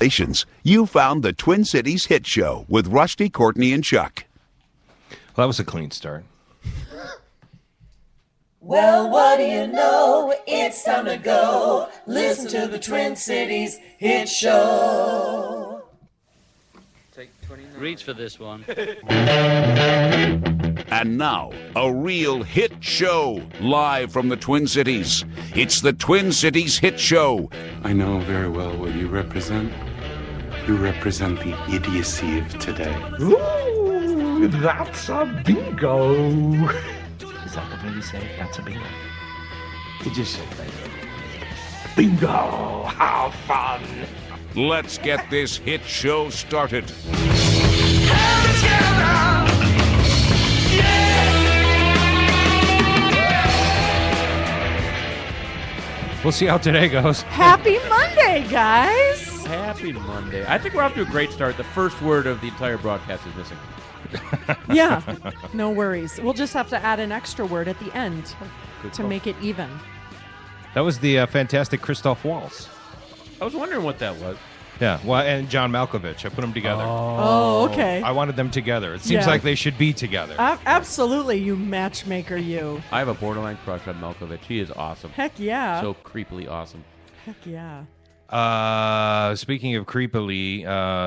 Congratulations, you found the Twin Cities Hit Show with Rusty, Courtney, and Chuck. Well, that was a clean start. Well, what do you know? It's time to go. Listen to the Twin Cities Hit Show. Reach for this one. And now, a real hit show, live from the Twin Cities. It's the Twin Cities Hit Show. I know very well what you represent. You represent the idiocy of today. Ooh, that's a bingo. Is that what you say? That's a bingo. Did you say that? Bingo! How fun! Let's get this hit show started. We'll see how today goes. Happy Monday, guys! Happy Monday. I think we're off to a great start. The first word of the entire broadcast is missing. Yeah, no worries. We'll just have to add an extra word at the end to make it even. That was the fantastic Christoph Waltz. I was wondering what that was. Yeah, well, and John Malkovich. I put them together. Oh, okay. I wanted them together. It seems like they should be together. Absolutely, you matchmaker, you. I have a borderline crush on Malkovich. He is awesome. Heck yeah. So creepily awesome. Heck yeah. Speaking of creepily,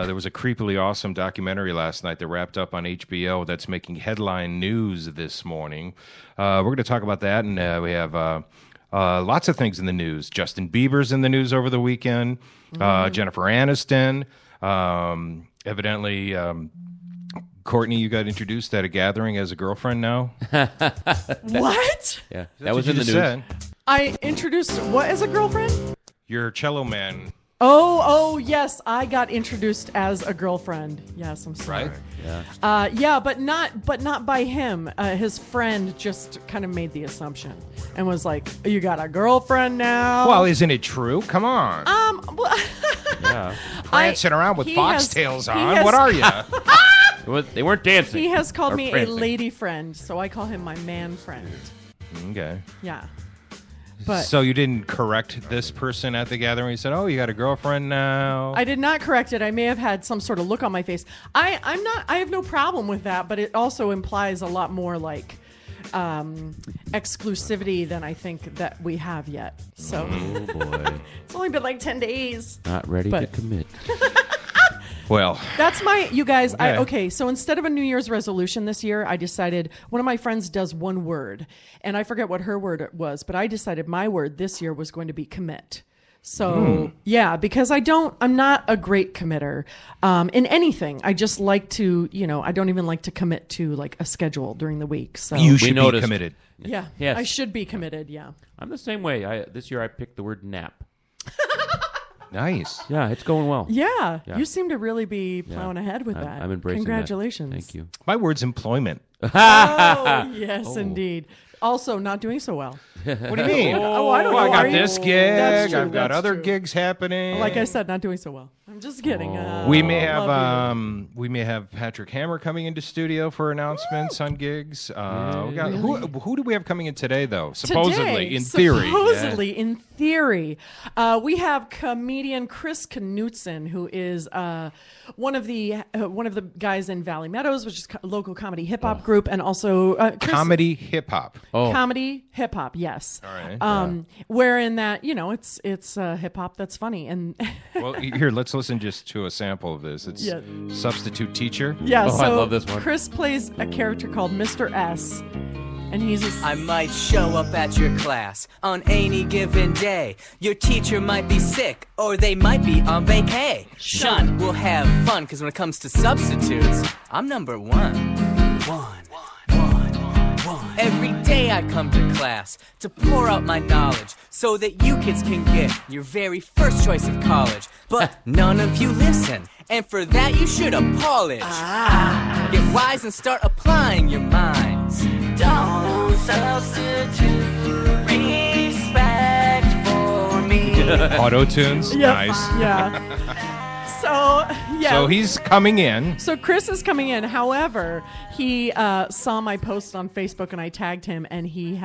there was a creepily awesome documentary last night that wrapped up on HBO that's making headline news this morning. We're going to talk about that, and we have lots of things in the news. Justin Bieber's in the news over the weekend. Jennifer Aniston. Evidently, Courtney, you got introduced at a gathering as a girlfriend now. What? Yeah, that was in the news. Said. I introduced what as a girlfriend? Your cello man. Oh, yes, I got introduced as a girlfriend. Yes, I'm sorry. Right? Yeah. But not by him. His friend just kind of made the assumption and was like, "You got a girlfriend now?" Well, isn't it true? Come on. Well, Yeah. Prancing around with he foxtails has- he on. has- What are you? They weren't dancing. he has called Or me prancing. a lady friend, so I call him my man friend. Okay. Yeah. But So you didn't correct this person at the gathering? You said, "Oh, you got a girlfriend now." I did not correct it. I may have had some sort of look on my face. I have no problem with that, but it also implies a lot more like exclusivity than I think that we have yet. So Oh, boy. it's only been like 10 days. Not ready to But- commit. Well, That's you guys. Okay. So instead of a New Year's resolution this year, I decided one of my friends does one word, and I forget what her word was, but I decided my word this year was going to be commit. So yeah, because I'm not a great committer in anything. I just like to, I don't even like to commit to like a schedule during the week. So you should be noticed. committed. yeah, Yes. I should be committed. Yeah. I'm the same way. This year I picked the word nap. Nice. Yeah, it's going well. Yeah, Yeah. you seem to really be plowing ahead with that. I'm embracing Congratulations. that. Thank you. My word's employment. Oh, yes, indeed. Also, not doing so well. What do you mean? Oh, I don't know. I got Are you? this gig. That's true, I've got that's other true. gigs happening. Like I said, not doing so well. I'm just kidding. we may have love we may have Patrick Hammer coming into studio for announcements on gigs. We got, who do we have coming in today though? Supposedly, Today, in theory. Supposedly, in theory, we have comedian Chris Knutson, who is one of the guys in Valley Meadows, which is a local comedy hip hop group, and also Comedy hip hop. comedy hip hop. Yes. All right. Wherein that it's hip hop that's funny and. Well, here, let's listen just to a sample of this. It's Yeah. Substitute Teacher. Yeah, Oh, so I love this one. Chris plays a character called Mr. S, and he's I might show up at your class on any given day. Your teacher might be sick, or they might be on vacay. Shun, we'll have fun, cause when it comes to substitutes, I'm number one. Every day I come to class to pour out my knowledge so that you kids can get your very first choice of college. But none of you listen, and for that you should apologize. Get wise and start applying your minds. Don't substitute respect for me. Auto tunes. Yep. Nice. Yeah. So yeah. So he's coming in. So Chris is coming in. However, he saw my post on Facebook and I tagged him, and he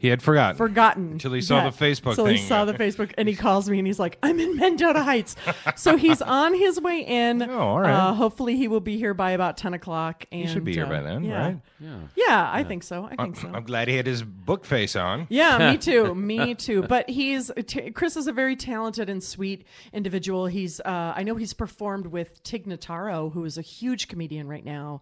He had forgotten. Until he saw the Facebook So thing. he saw the Facebook, and he calls me, and he's like, I'm in Mendota Heights. So he's on his way in. Oh, all right. Hopefully he will be here by about 10 o'clock. And, He should be here by then, yeah. right? Yeah, I think so. I'm glad he had his book face on. Yeah, me too. Me too. But Chris is a very talented and sweet individual. I know he's performed with Tig Notaro, who is a huge comedian right now.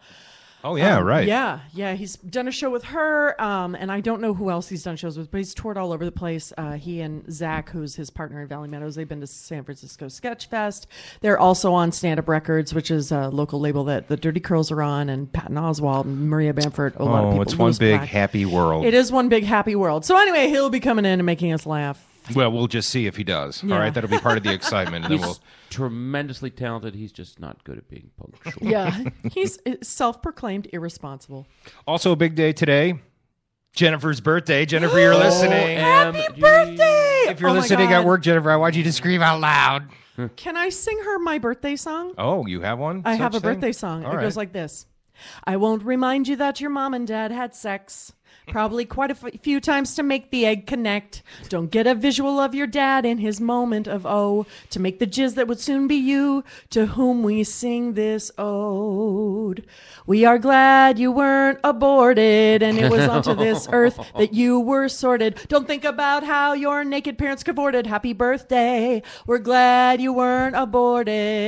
Oh, yeah, right. Yeah. He's done a show with her, and I don't know who else he's done shows with, but he's toured all over the place. He and Zach, who's his partner in Valley Meadows, they've been to San Francisco Sketch Fest. They're also on Stand Up Records, which is a local label that the Dirty Curls are on, and Patton Oswalt and Maria Bamford. A lot of people. It's one big happy world. It is one big happy world. So anyway, he'll be coming in and making us laugh. Well, we'll just see if he does. Yeah. All right, that'll be part of the excitement. And then we'll. Tremendously talented. He's just not good at being punctual. Yeah, he's self-proclaimed irresponsible. Also, a big day today. Jennifer's birthday. Jennifer, you're listening. Happy birthday! If you're listening at work, Jennifer, I want you to scream out loud. Can I sing her my birthday song? Oh, you have one? I have a Such thing? birthday song. All It right. goes like this. I won't remind you that your mom and dad had sex. Probably quite a few times to make the egg connect. Don't get a visual of your dad in his moment of to make the jizz that would soon be you, to whom we sing this ode. We are glad you weren't aborted, and it was onto this earth that you were sorted. Don't think about how your naked parents cavorted. Happy birthday. We're glad you weren't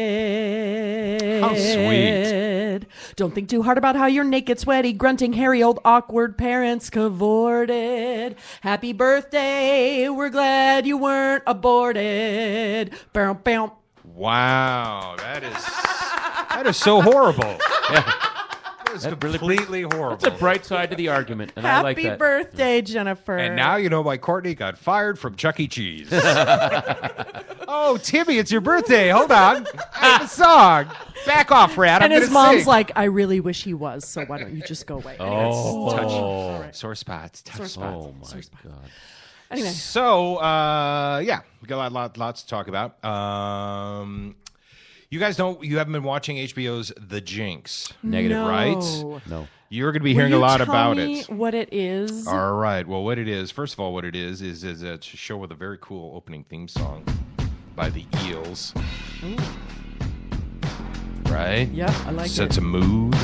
aborted. How sweet. Don't think too hard about how your naked, sweaty, grunting, hairy, old, awkward parents cavorted. Happy birthday. We're glad you weren't aborted. Bow, bow. Wow, that is so horrible. That is completely horrible. That's a bright side to the argument, and I like Happy that. birthday, Jennifer. And now you know why Courtney got fired from Chuck E. Cheese. Oh, Timmy, it's your birthday. Hold on. I have a song. Back off, Rat. And I'm his gonna mom's sing. like, I really wish he was, so why don't you just go away? Anyways, Sore spots. Touch spots. Oh, my God. Anyway. So, yeah, we got lots to talk about. You guys you haven't been watching HBO's The Jinx. Negative, No. right? No. You're going to be Will hearing you a lot tell about me it. what it is? All right. Well, what it is, first of all, what it is a show with a very cool opening theme song by the Eels. Ooh. Right? Yep, I like Sets it. a mood.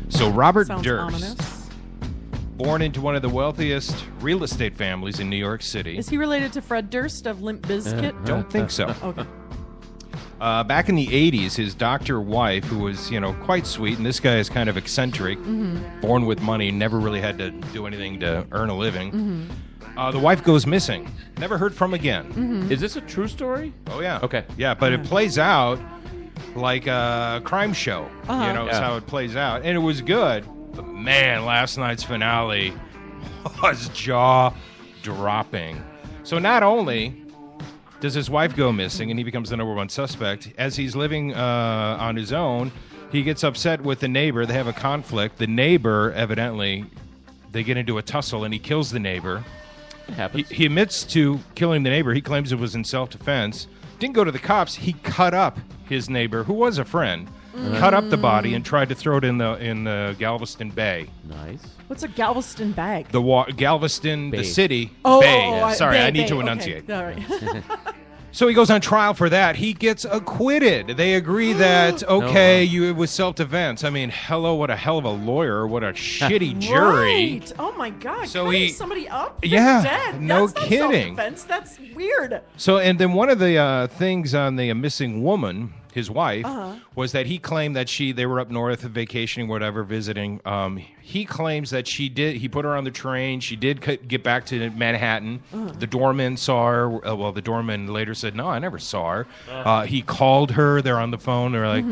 So Robert Sounds Durst, ominous. born into one of the wealthiest real estate families in New York City. Is he related to Fred Durst of Limp Bizkit? Don't think so. Okay. Back in the 80s, his doctor wife, who was, quite sweet, and this guy is kind of eccentric, born with money, never really had to do anything to earn a living. The wife goes missing. Never heard from again. Is this a true story? Oh, yeah. Okay. Yeah, but it plays out like a crime show. Uh-huh. Is how it plays out. And it was good. But, man, last night's finale was jaw-dropping. So not only does his wife go missing and he becomes the number one suspect, as he's living on his own, he gets upset with the neighbor. They have a conflict. The neighbor, evidently, they get into a tussle and he kills the neighbor. It happens. He admits to killing the neighbor. He claims it was in self-defense. Didn't go to the cops. He cut up his neighbor, who was a friend, cut up the body and tried to throw it in the Galveston Bay. Nice. What's a Galveston bag? Galveston, Bay. the city. Oh, Bay. Sorry, Bay, I need Bay. to Okay. enunciate. All right. So he goes on trial for that. He gets acquitted. They agree that, okay, it was self-defense. I mean, hello, what a hell of a lawyer. What a shitty jury. Right. Oh my God. So Cutting he- somebody up? Yeah, They're dead. no That's not kidding. self-defense. That's weird. So, and then one of the things on the missing woman, his wife, was that he claimed that they were up north vacationing, whatever, visiting. He claims that he put her on the train. She did get back to Manhattan. The doorman saw her. Well, the doorman later said, no, I never saw her. He called her. They're on the phone. They're like,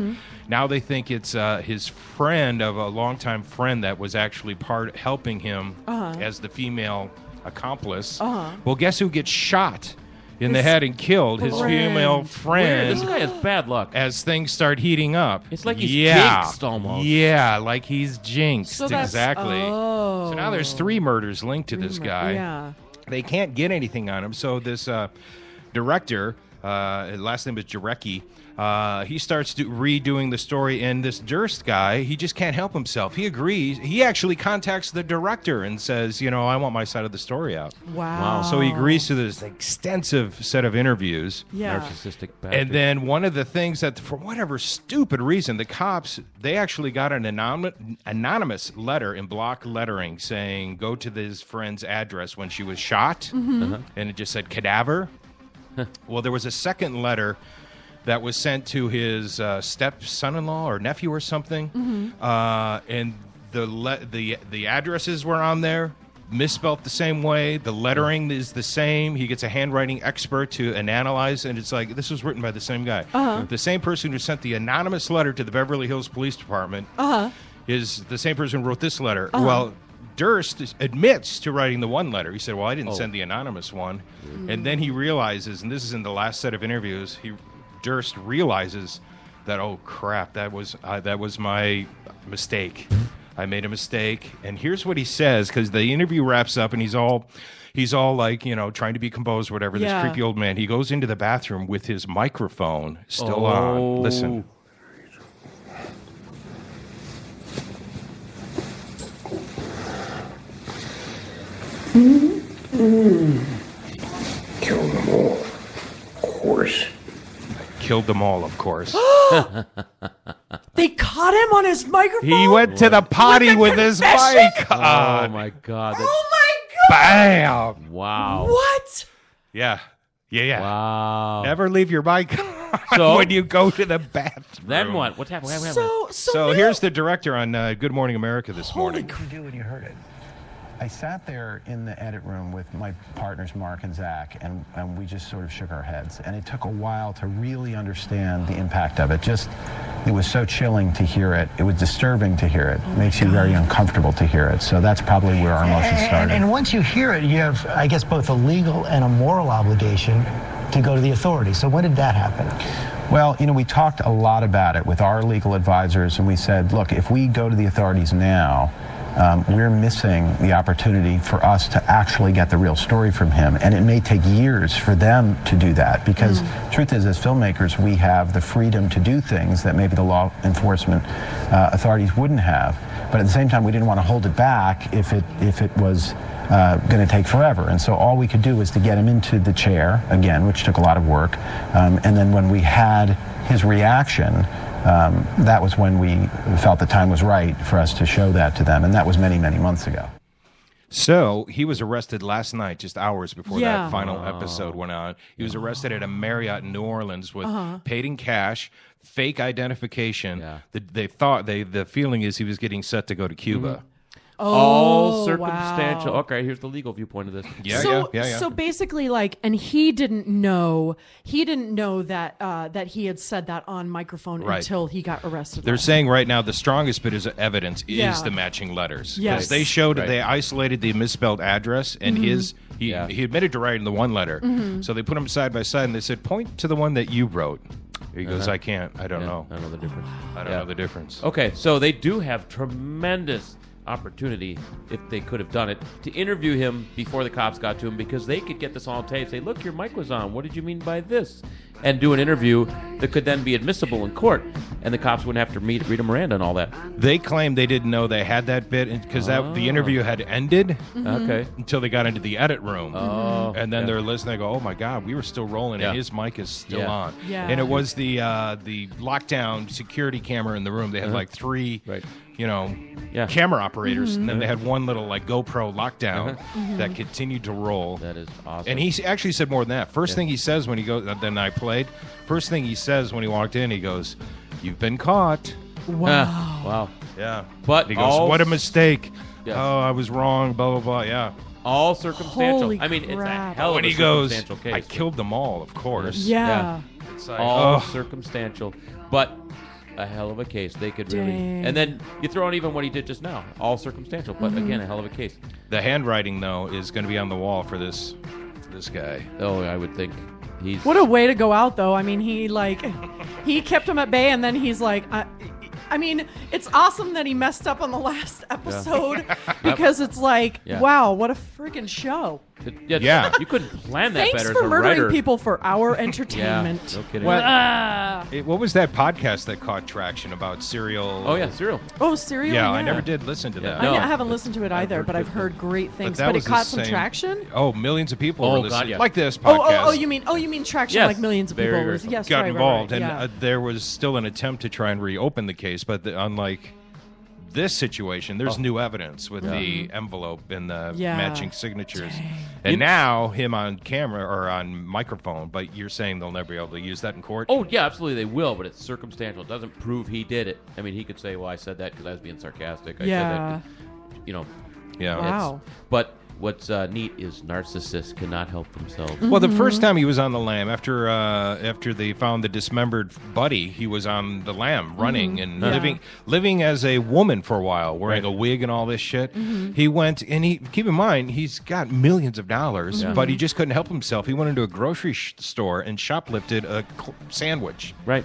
now they think it's his friend of a longtime friend that was actually helping him as the female accomplice. Well, guess who gets shot in the head and killed? His female friend. This guy has bad luck. As things start heating up. It's like he's jinxed almost. Yeah, like he's jinxed. So that's- exactly. Oh. So now there's 3 murders linked to this guy. Yeah. They can't get anything on him. So this director last name is Jarecki. He starts redoing the story, and this Durst guy, he just can't help himself. He agrees. He actually contacts the director and says, I want my side of the story out. Wow. So he agrees to this extensive set of interviews. Yeah. Narcissistic bastard. And then one of the things that, for whatever stupid reason, the cops, they actually got an anonymous letter in block lettering saying, go to this friend's address when she was shot. Mm-hmm. And it just said cadaver. Well, there was a second letter that was sent to his step-son-in-law or nephew or something. Mm-hmm. And the addresses were on there, misspelled the same way. The lettering is the same. He gets a handwriting expert to analyze, and it's like, this was written by the same guy. Uh-huh. The same person who sent the anonymous letter to the Beverly Hills Police Department is the same person who wrote this letter. Well, Durst admits to writing the one letter. He said, well, I didn't send the anonymous one. And then he realizes, and this is in the last set of interviews, Durst realizes that, oh crap, that was my mistake. I made a mistake. And here's what he says, because the interview wraps up, and he's all like, trying to be composed, whatever. This creepy old man. He goes into the bathroom with his microphone still on. Listen. Killed them all. Of course. Killed them all, of course. They caught him on his microphone? He went to the potty with his mic on. Oh, my God. Oh, my God. Bam! Wow. What? Yeah. Wow. Never leave your mic on when you go to the bathroom. Then what? What happened? So here's the director on Good Morning America this morning. What did you do when you heard it? I sat there in the edit room with my partners, Mark and Zach, and we just sort of shook our heads. And it took a while to really understand the impact of it. It was so chilling to hear it. It was disturbing to hear it. It makes you very uncomfortable to hear it. So that's probably where our emotions started. And once you hear it, you have, I guess, both a legal and a moral obligation to go to the authorities. So when did that happen? Well, we talked a lot about it with our legal advisors, and we said, look, if we go to the authorities now, we're missing the opportunity for us to actually get the real story from him. And it may take years for them to do that, because truth is, as filmmakers, we have the freedom to do things that maybe the law enforcement authorities wouldn't have. But at the same time, we didn't want to hold it back if it was going to take forever. And so all we could do was to get him into the chair, again, which took a lot of work. And then when we had his reaction, that was when we felt the time was right for us to show that to them, and that was many, many months ago. So he was arrested last night, just hours before that final episode went on. He was arrested at a Marriott in New Orleans with paid in cash, fake identification. Yeah. The feeling is he was getting set to go to Cuba. All circumstantial. Wow. Okay, here's the legal viewpoint of this. Yeah. So basically, and he didn't know that that he had said that on microphone until he got arrested. They're saying right now the strongest bit of evidence is the matching letters. Yes. They showed they isolated the misspelled address, and he admitted to writing the one letter. So they put them side by side, and they said, point to the one that you wrote. He goes, I can't. I don't know. I don't know the difference. I don't know the difference. Okay, so they do have tremendous opportunity, if they could have done it, to interview him before the cops got to him, because they could get this on tape, say, look, your mic was on, what did you mean by this? And do an interview that could then be admissible in court, and the cops wouldn't have to read a Miranda and all that. They claimed they didn't know they had that bit because the interview had ended until they got into the edit room. And then they're listening, they go, oh my God, we were still rolling and his mic is still on. Yeah. And it was the lockdown security camera in the room. They had like three camera operators, and then they had one little GoPro lockdown that continued to roll. That is awesome. And he actually said more than that. First thing he says when he goes, then I played. First thing he says when he walked in, he goes, "You've been caught." Wow. Wow. Yeah. But and he goes, "What a mistake! Oh, I was wrong." Blah blah blah. Yeah. All circumstantial. Holy I mean, it's a crap. hell of when a he goes, circumstantial case. I killed them all, of course. Yeah. It's like, all circumstantial, but a hell of a case. They could really, Dang. and then you throw in even what he did just now. All circumstantial, but again, a hell of a case. The handwriting, though, is going to be on the wall for this guy. Oh, I would think he's. What a way to go out, though. I mean, he kept him at bay, and then he's like, I mean, it's awesome that he messed up on the last episode because it's like, wow, what a freaking show. Yeah. You couldn't plan that Thanks better for as a murdering writer. people for our entertainment. Yeah, no kidding. What was that podcast that caught traction about Serial? Oh, yeah, Serial. Oh, Serial? Yeah, I never did listen to that. No. I haven't listened to it either, but I've heard great things. that But was it the caught some same- traction? Oh, millions of people Oh, were God, listening. yeah. Like this podcast. Oh, you mean traction Yes, like millions of very, people? very Was- yes, got right, involved, right, and yeah. there was still an attempt to try and reopen the case, but unlike this situation, there's new evidence with the envelope and the Yeah. matching signatures. And now him on camera or on microphone, but you're saying they'll never be able to use that in court? Oh, yeah, absolutely they will, but it's circumstantial. It doesn't prove he did it. I mean, he could say, well, I said that because I was being sarcastic. I said that 'cause, you know. Yeah. Wow. But what's neat is narcissists cannot help themselves. Well, the first time he was on the lam, after they found the dismembered buddy, he was on the lam running and living as a woman for a while, wearing a wig and all this shit. He went, and keep in mind, he's got millions of dollars, but he just couldn't help himself. He went into a grocery store and shoplifted a sandwich. Right.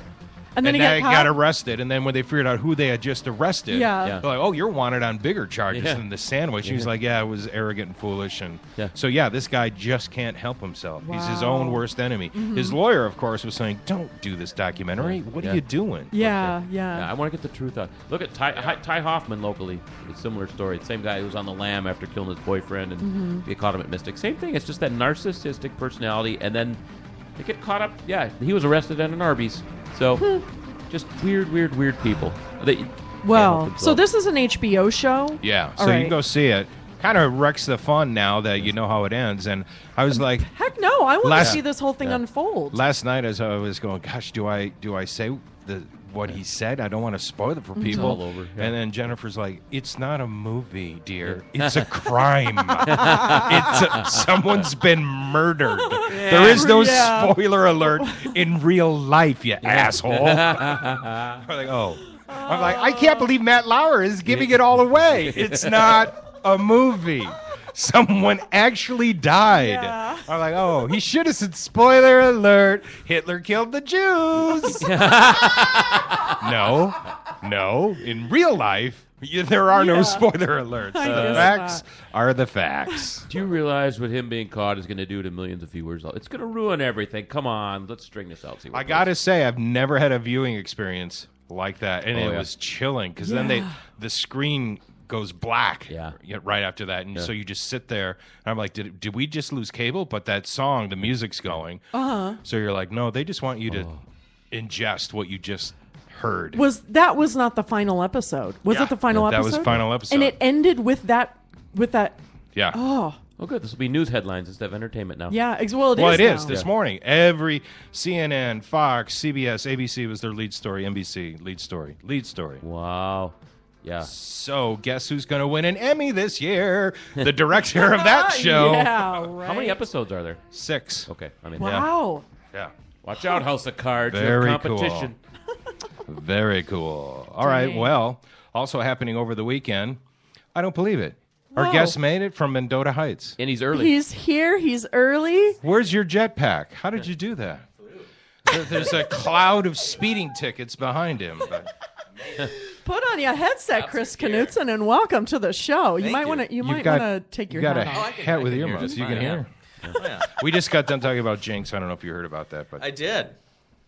And then he they got got caught? arrested, and then when they figured out who they had just arrested, Yeah. they're like, "Oh, you're wanted on bigger charges than the sandwich." He was like, "Yeah, it was arrogant and foolish," and so this guy just can't help himself. He's his own worst enemy. His lawyer, of course, was saying, "Don't do this documentary. What are you doing?" Yeah. I want to get the truth out. Look at Ty Hoffman locally. It's a similar story. The same guy who was on the lam after killing his boyfriend, and they caught him at Mystic. Same thing. It's just that narcissistic personality, and then they get caught up. Yeah, he was arrested at an Arby's. So. Just weird people. So this is an HBO show? Yeah, All so right. you can go see it. Kind of wrecks the fun now that you know how it ends. And I was like, Heck no, I want to see this whole thing unfold. last night as I was going, gosh, do I say what he said? I don't want to spoil it for people. all over, yeah. And then Jennifer's like, it's not a movie, dear. It's a crime. Someone's been murdered. There is no spoiler alert in real life, you asshole. I'm like, oh. I'm like, I can't believe Matt Lauer is giving it all away. It's not a movie. Someone actually died. Yeah. I'm like, oh, he should have said, spoiler alert, Hitler killed the Jews. No. In real life, there are no spoiler alerts. The facts are the facts. Do you realize what him being caught is going to do to millions of viewers? It's going to ruin everything. Come on, let's string this out. See what I got to say, I've never had a viewing experience like that, and it was chilling because then the screen goes black right after that, and so you just sit there, and I'm like, did we just lose cable? But that song, the music's going. So you're like, no, they just want you to ingest what you just heard. Was not the final episode? Was it the final episode? That was final episode. And it ended with that. Yeah. Oh, good. This will be news headlines instead of entertainment now. Yeah. It is this morning. Every CNN, Fox, CBS, ABC was their lead story. NBC lead story. Wow. Yeah. So guess who's going to win an Emmy this year? The director of that show. Yeah, right. How many episodes are there? 6. Okay. I mean, wow. Yeah. Watch out, House of Cards. Very competition. Cool. Very cool. All right. Well, also happening over the weekend. I don't believe it. Our guest made it from Mendota Heights. And he's early. He's here. He's early. Where's your jetpack? How did you do that? There's a cloud of speeding tickets behind him. But... Put on your headset, Chris Knutson, and welcome to the show. You might want to take your hat off. You got a hat with earmuffs. You can hear. Yeah. We just got done talking about Jinx. I don't know if you heard about that, but I did,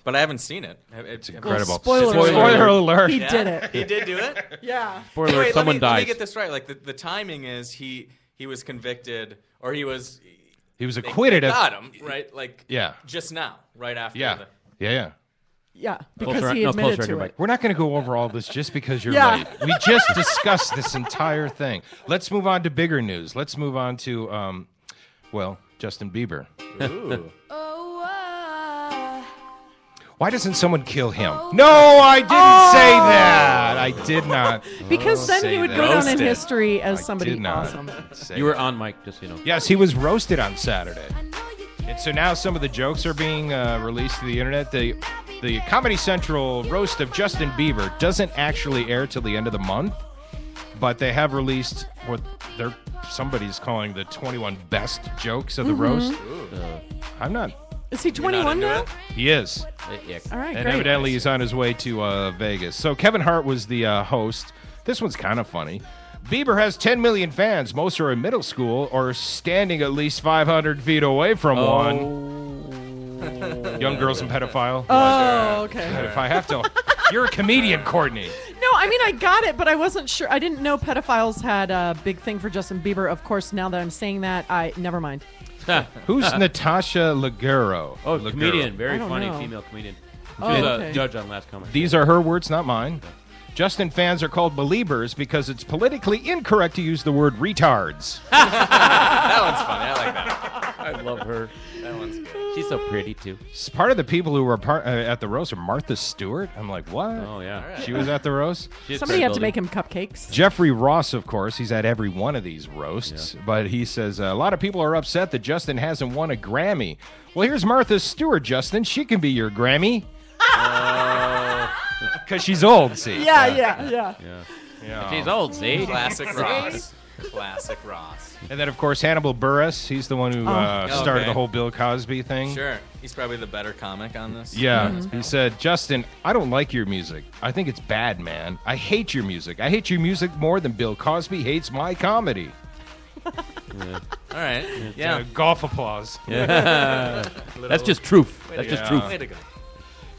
but I haven't seen it. It's incredible. Spoiler alert! He did it. He did do it. Yeah. Spoiler alert! Someone dies. Let me get this right. Like the timing is he was convicted, or he was acquitted. They got him right. Like yeah. Just now, right after. Yeah. Yeah, because he admitted to it. We're not going to go over all this just because you're late. We just discussed this entire thing. Let's move on to bigger news. Let's move on to, Justin Bieber. Ooh. Why doesn't someone kill him? No, I didn't say that. I did not. Because then he would go down in Roasted. history as somebody awesome. You were on mic, just so you know. Yes, he was roasted on Saturday. And so now some of the jokes are being released to the internet. The Comedy Central roast of Justin Bieber doesn't actually air till the end of the month, but they have released what somebody's calling the 21 best jokes of the roast. I'm not. Is he 21 now? He is. All right, and great. evidently he's on his way to Vegas. So Kevin Hart was the host. This one's kind of funny. Bieber has 10 million fans. Most are in middle school or standing at least 500 feet away from one. Young girls and pedophile. Oh, okay. Pedophile. Have to. You're a comedian, Courtney. No, I mean, I got it, but I wasn't sure. I didn't know pedophiles had a big thing for Justin Bieber. Of course, now that I'm saying that, never mind. Who's Natasha Leggero? Oh, comedian. Very funny know. female comedian. Oh, She's okay. a judge on Last Comic. These are her words, not mine. Justin fans are called believers because it's politically incorrect to use the word retards. That one's funny. I like that. I love her. That one's good. She's so pretty, too. Part of the people who were at the roast are Martha Stewart. I'm like, what? Oh, yeah. Right. She was at the roast? Somebody had to make him cupcakes. Jeffrey Ross, of course, he's at every one of these roasts, but he says a lot of people are upset that Justin hasn't won a Grammy. Well, here's Martha Stewart, Justin. She can be your Grammy. Because she's old, see. Yeah. She's old, see? Classic Ross. Classic Ross. And then, of course, Hannibal Buress. He's the one who started the whole Bill Cosby thing. Sure. He's probably the better comic on this. Yeah. He said, Justin, I don't like your music. I think it's bad, man. I hate your music. I hate your music more than Bill Cosby hates my comedy. All right. Yeah. Golf applause. Yeah. That's just truth. That's just truth. Way to go.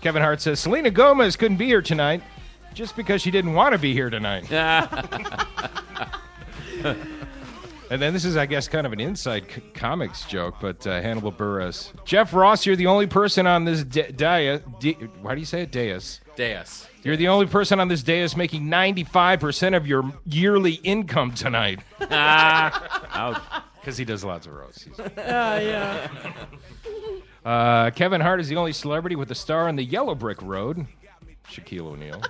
Kevin Hart says, Selena Gomez couldn't be here tonight just because she didn't want to be here tonight. And then this is, I guess, kind of an inside comics joke, but Hannibal Buress. Jeff Ross, you're the only person on this dais. Why do you say it? Dais. Dais. You're the only person on this dais making 95% of your yearly income tonight. Ouch. Because he does lots of roasts. Yeah. Kevin Hart is the only celebrity with a star on the Yellow Brick Road. Shaquille O'Neal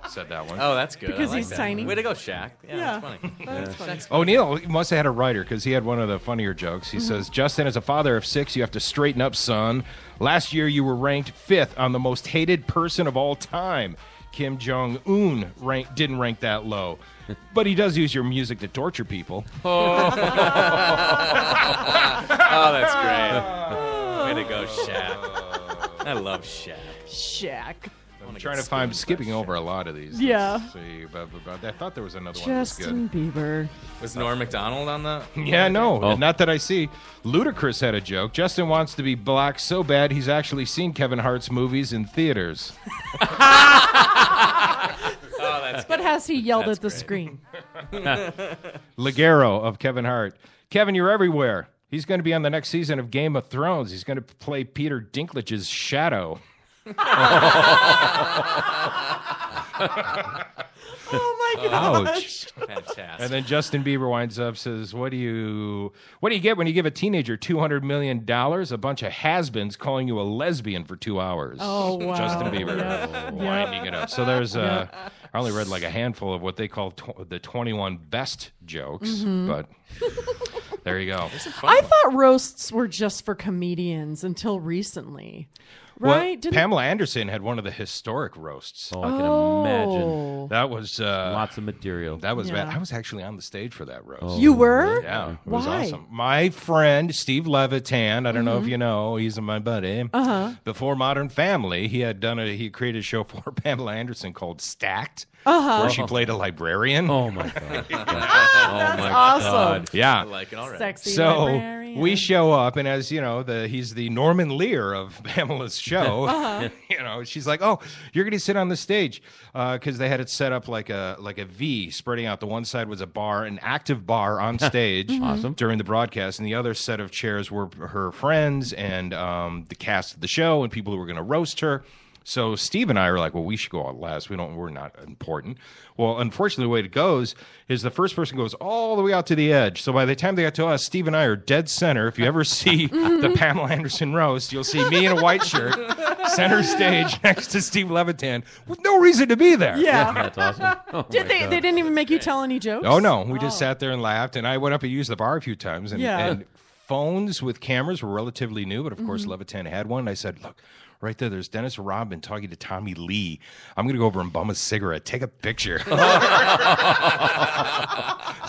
said that one. Oh, that's good. Because I like he's that. tiny. Way to go, Shaq. Yeah, that's funny. That's funny. O'Neal must have had a writer because he had one of the funnier jokes. He says, Justin, as a father of 6, you have to straighten up, son. Last year, you were ranked 5th on the most hated person of all time. Kim Jong-un didn't rank that low. But he does use your music to torture people. Oh, that's great. Way to go, Shaq. I love Shaq. Shaq. I'm trying to find, skipping over a lot of these. Yeah. Let's see. I thought there was another one Justin that was good. Bieber. Was Norm Macdonald on that? Yeah, no, not that I see. Ludacris had a joke. Justin wants to be black so bad he's actually seen Kevin Hart's movies in theaters. But has he yelled at the screen? Leggero of Kevin Hart. Kevin, you're everywhere. He's going to be on the next season of Game of Thrones. He's going to play Peter Dinklage's shadow. Oh my gosh. Ouch. Fantastic. And then Justin Bieber winds up, says, what do you get when you give a teenager $200 million? A bunch of has-beens calling you a lesbian for 2 hours. Oh, wow. Justin Bieber winding it up. So there's I only read like a handful of what they call the 21 best jokes, but there you go. I thought roasts were just for comedians until recently. Right? Well, Pamela Anderson had one of the historic roasts. Oh, I can imagine. That was lots of material. That was bad. I was actually on the stage for that roast. You were? Yeah, it was awesome. My friend Steve Levitan, I don't know if you know, he's my buddy. Before Modern Family, he created a show for Pamela Anderson called Stacked. Where she played a librarian. Oh my god! Oh my awesome. god! Yeah, I like it already. Sexy so librarian. we show up, and as you know, he's the Norman Lear of Pamela's show. You know, she's like, "Oh, you're going to sit on the stage," because they had it set up like a V, spreading out. The one side was a bar, an active bar on stage Awesome. during the broadcast, and the other set of chairs were her friends and the cast of the show and people who were going to roast her. So Steve and I are like, well, we should go out last. We're not important. Well, unfortunately, the way it goes is the first person goes all the way out to the edge. So by the time they got to us, Steve and I are dead center. If you ever see the Pamela Anderson roast, you'll see me in a white shirt, center stage next to Steve Levitan with no reason to be there. Yeah. That's awesome. Oh Did they didn't even make you tell any jokes? Oh, no. We just sat there and laughed. And I went up and used the bar a few times. And phones with cameras were relatively new, but of course Levitan had one. And I said, look, right there's Dennis Rodman talking to Tommy Lee. I'm going to go over and bum a cigarette. Take a picture.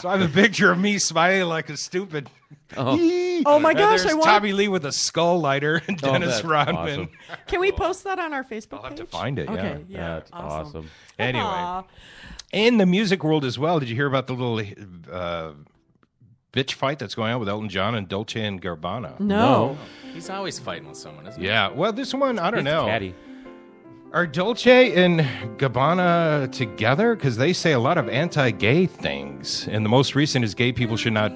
So I have a picture of me smiling like a stupid. Oh my gosh! There's Tommy Lee with a skull lighter and Dennis Rodman. Awesome. Can we post that on our Facebook I'll have page? to find it. Okay, Yeah. That's awesome. Anyway, Aw. in the music world as well, did you hear about the little bitch fight that's going on with Elton John and Dolce and Gabbana? No. He's always fighting with someone, isn't he? Yeah. Well, this one, I don't He's know. catty. Are Dolce and Gabbana together? Because they say a lot of anti-gay things, and the most recent is gay people should not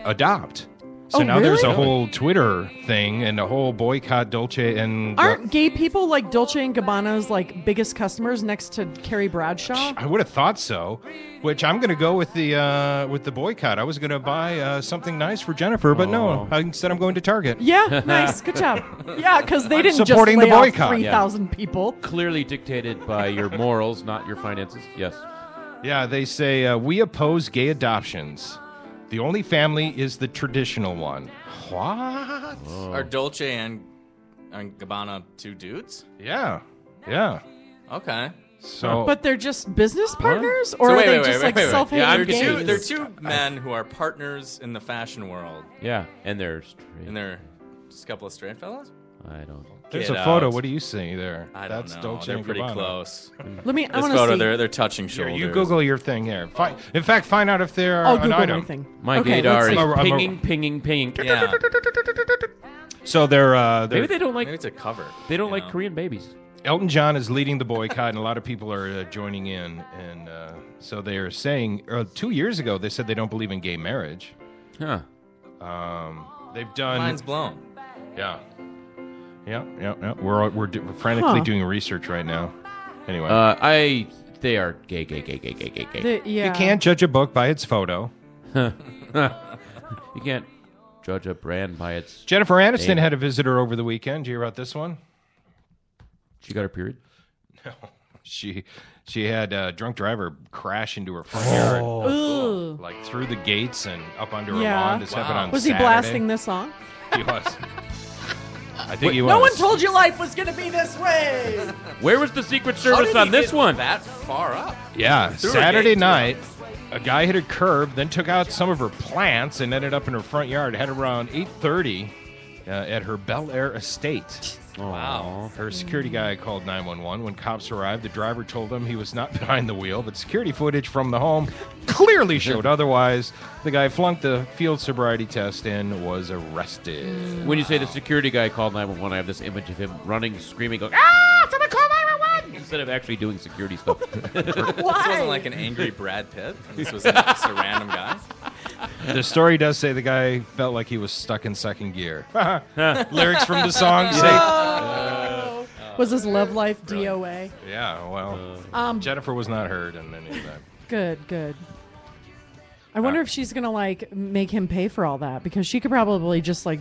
adopt. So Oh, now there's a really? whole Twitter thing and a whole boycott Dolce and. Aren't gay people like Dolce and Gabbana's like biggest customers next to Carrie Bradshaw? I would have thought so. Which I'm going to go with the boycott. I was going to buy something nice for Jennifer, but no. Instead, I'm going to Target. Yeah, nice, good job. Yeah, because they didn't just supporting lay the boycott. off 3,000 people. Clearly dictated by your morals, not your finances. Yes. Yeah, they say we oppose gay adoptions. The only family is the traditional one. What? Are Dolce and Gabbana two dudes? Yeah. Okay. So, But they're just business partners, or So are wait, they wait, just wait, like wait, wait. self-hating Yeah, I'm gays? confused. They're two men who are partners in the fashion world, Yeah, and they're straight. and they're just a couple of straight fellas. I don't know. there's Get a photo. out. What do you see there? I That's don't know. Dolce They're and pretty Gabbana. close. Let me. I This want photo, to see. they're touching Here, shoulders. you Google your thing here. In fact, find out if they're I'll an Google item. my thing. My Okay, gaydar let's is see. I'm a- pinging. Yeah, So they're Maybe they don't like. maybe it's a cover. They don't you like know? Korean babies. Elton John is leading the boycott, and a lot of people are joining in. And so they are saying 2 years ago they said they don't believe in gay marriage. Huh. They've done. Mine's blown. Yeah. We're frantically doing research right now. Anyway, They are gay. Yeah. you can't judge a book by its photo. You can't judge a brand by its. Jennifer Aniston name. had a visitor over the weekend. Did you hear about this one? She got her period. She had a drunk driver crash into her front yard, Ugh. like through the gates and up onto her Yeah. lawn. This happened on Was he Saturday. blasting this song? He was. I think he was. No one told you life was going to be this way. Where was the Secret How Service did on he this get one? that far up? Yeah, Through a Saturday gate, too. night, a guy hit a curb, then took out some of her plants and ended up in her front yard. Had around 8:30 at her Bel Air estate. Wow. Her security guy called 911. When cops arrived, the driver told them he was not behind the wheel, but security footage from the home clearly showed otherwise. The guy flunked the field sobriety test and was arrested. When you say the security guy called 911, I have this image of him running, screaming, going, "Ah! Someone call 911!" Instead of actually doing security stuff. This wasn't like an angry Brad Pitt. This was just a random guy. The story does say the guy felt like he was stuck in second gear. Lyrics from the song say. Was his love life DOA? Yeah, well, Jennifer was not hurt in any of that. Good. I wonder if she's going to like make him pay for all that, because she could probably just like,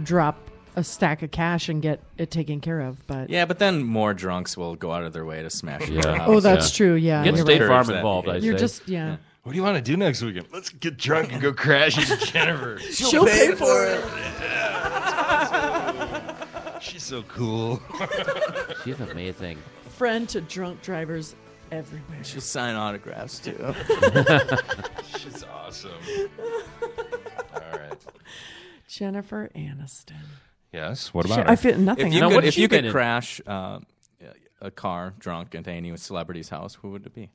drop a stack of cash and get it taken care of. But Yeah, but then more drunks will go out of their way to smash your house. Oh, that's true. Yeah. Get you're State right. Farm That involved, I You're say. just, yeah. What do you want to do next weekend? Let's get drunk and go crash into Jennifer. She'll pay for it. She's so cool. She's amazing. Friend to drunk drivers everywhere. She'll sign autographs, too. She's awesome. All right. Jennifer Aniston. Yes. What about I her? feel nothing. If you Now, could, what's if she you been could in? crash a car drunk into any celebrity's house, who would it be?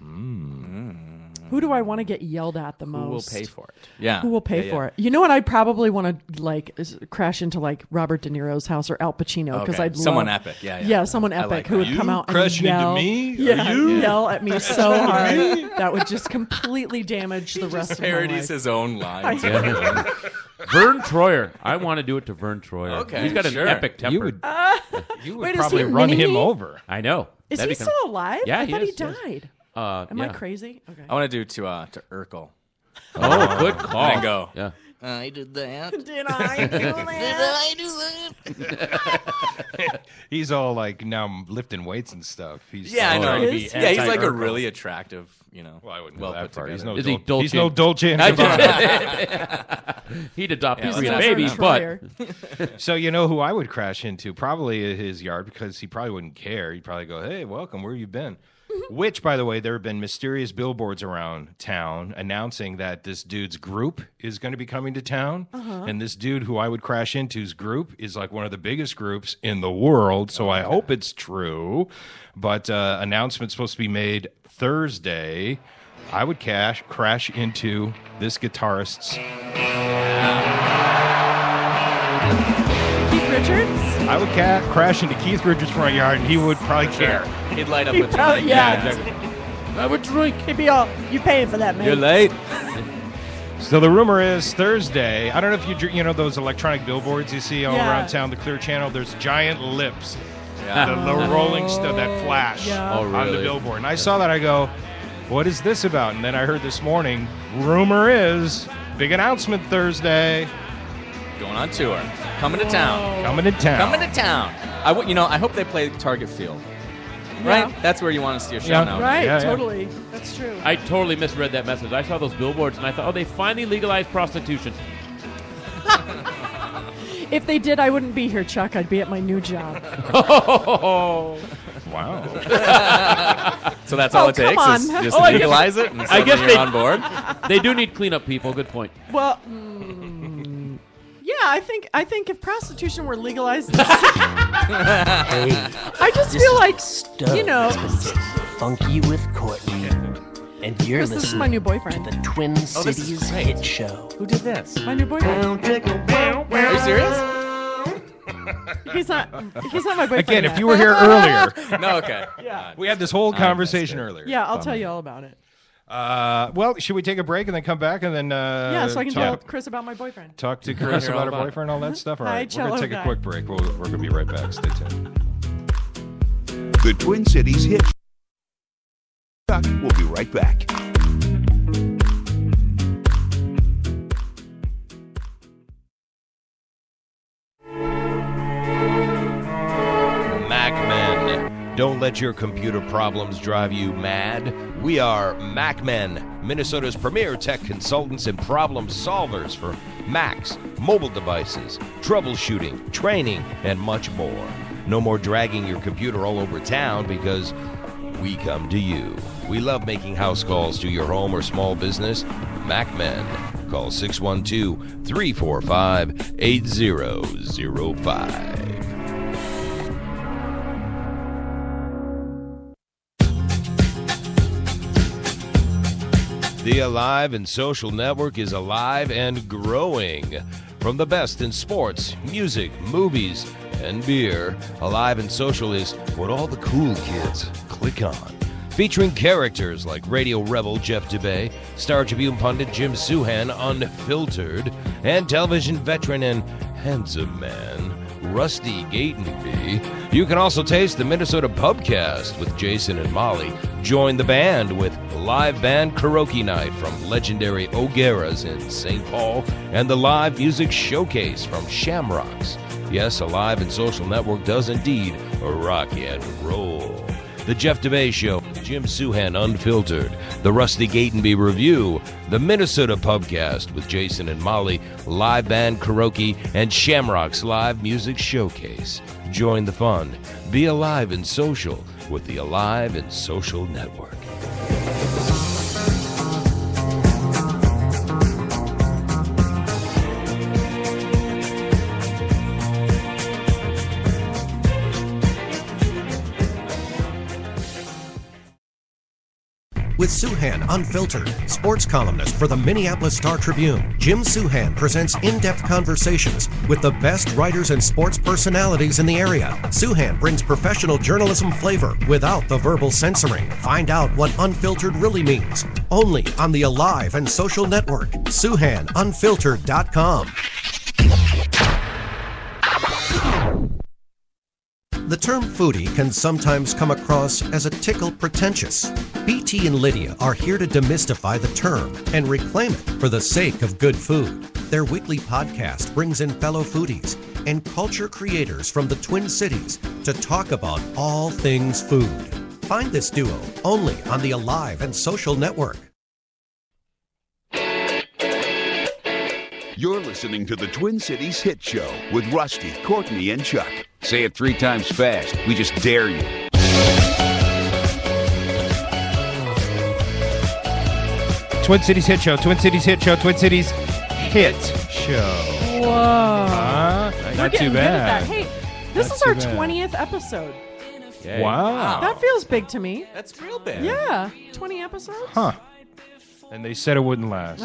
Who do I want to get yelled at the most? Who will pay for it? Yeah. Who will pay for it? You know what? I'd probably want to crash into like Robert De Niro's house or Al Pacino, because Okay. I'd someone love, epic. Yeah. Yeah, someone I epic like who would that. come out and crashing into yell. me? Yeah, Are you? yell at me so hard that would just completely damage the rest of my Parodies life. his own lines. Vern Troyer. I want to do it to Vern Troyer. Okay, He's got an sure. epic temper. You would Wait, is probably he run him mini-me? over. I know. Is That'd he be kind still alive? Yeah, I he thought is, he yes. died. Am I crazy? Okay. I want to do to Urkel. Oh, good call. And then go. Yeah. I did that. Did I do that? Did I do that? He's all like now lifting weights and stuff. He's I know. trying to be He's like a anti-Urkel. really attractive, Well, I wouldn't well go that put far. together. Is he Dolce? He's no Dolce and Gabbana. He'd adopt Yeah, his let's real not baby, Troyer. but So you know who I would crash into? Probably his yard, because he probably wouldn't care. He'd probably go, "Hey, welcome. Where you been?" Which, by the way, there have been mysterious billboards around town announcing that this dude's group is going to be coming to town. And this dude who I would crash into's group is like one of the biggest groups in the world. So I hope it's true. But announcement's supposed to be made Thursday. I would crash into this guitarist's. Keith Richards? I would crash into Keith Richards' front yard, and he would probably care. He'd light up He'd with probably- yeah. I would drink. He'd be all, you paying for that, man. You're late. So the rumor is Thursday. I don't know if you know those electronic billboards you see all Yeah. around town, the Clear Channel. There's giant lips, Yeah. the rolling stuff that flash Yeah. Oh, on the really? billboard. And I saw that. I go, what is this about? And then I heard this morning, rumor is big announcement Thursday. Going on tour. Coming to town. Coming to town. Coming to town. I hope they play Target Field. Yeah. Right? That's where you want to see your show Yeah. now. Right, Yeah, yeah. totally. That's true. I totally misread that message. I saw those billboards and I thought, oh, they finally legalized prostitution. If they did, I wouldn't be here, Chuck. I'd be at my new job. Oh, Wow. So that's all it come takes on. is just Oh, I guess- legalize it and I suddenly guess you're they- on board. they do need cleanup people. Good point. Well, yeah, I think if prostitution were legalized, I just feel like, you know, Funky with Courtney. And you're Chris, this is my new boyfriend. the Twin this is Cities great. hit show. Who did this? My new boyfriend. Are you serious? He's not my boyfriend. Again, yet. if you were here earlier, No, okay. Yeah. we had this whole conversation earlier. Yeah, I'll tell you all about it. Well, should we take a break and then come back and then Yeah, so I can tell talk, Chris about my boyfriend. talk to Chris hear all about her about it. boyfriend and all that stuff? All Hi, right, we're going cello to take a guy. quick break. We're going to be right back. Stay tuned. The Twin Cities Hit. We'll be right back. MacMen. Don't let your computer problems drive you mad. We are MacMen, Minnesota's premier tech consultants and problem solvers for Macs, mobile devices, troubleshooting, training, and much more. No more dragging your computer all over town because we come to you. We love making house calls to your home or small business. MacMen. Call 612-345-8005. The Alive and Social Network is alive and growing. From the best in sports, music, movies, and beer, Alive and Social is what all the cool kids click on. Featuring characters like radio rebel Jeff Dubay, Star Tribune pundit Jim Suhan, Unfiltered, and television veteran and handsome man Rusty Gatenby. You can also taste the Minnesota Pubcast with Jason and Molly. Join the band with live band karaoke night from legendary O'Gara's in St. Paul and the live music showcase from Shamrocks. Yes, Alive and Social Network does indeed rock and roll. The Jeff DeBay Show, Jim Suhan Unfiltered, the Rusty Gatenby Review, the Minnesota Pubcast with Jason and Molly, live band karaoke, and Shamrock's live music showcase. Join the fun. Be alive and social with the Alive and Social Network. With Suhan Unfiltered, sports columnist for the Minneapolis Star-Tribune, Jim Suhan presents in-depth conversations with the best writers and sports personalities in the area. Suhan brings professional journalism flavor without the verbal censoring. Find out what unfiltered really means. Only on the Alive and Social Network. SuhanUnfiltered.com. The term foodie can sometimes come across as a tickle pretentious. BT and Lydia are here to demystify the term and reclaim it for the sake of good food. Their weekly podcast brings in fellow foodies and culture creators from the Twin Cities to talk about all things food. Find this duo only on the Alive and Social Network. You're listening to the Twin Cities Hit Show with Rusty, Courtney, and Chuck. Say it 3 times fast. We just dare you. Twin Cities Hit Show, Twin Cities Hit Show, Twin Cities Hit Show. Whoa. Not We're too getting good at bad. that. Hey, this Not is our too bad. 20th episode. Wow. That feels big to me. That's real big. Yeah. 20 episodes? Huh. And they said it wouldn't last.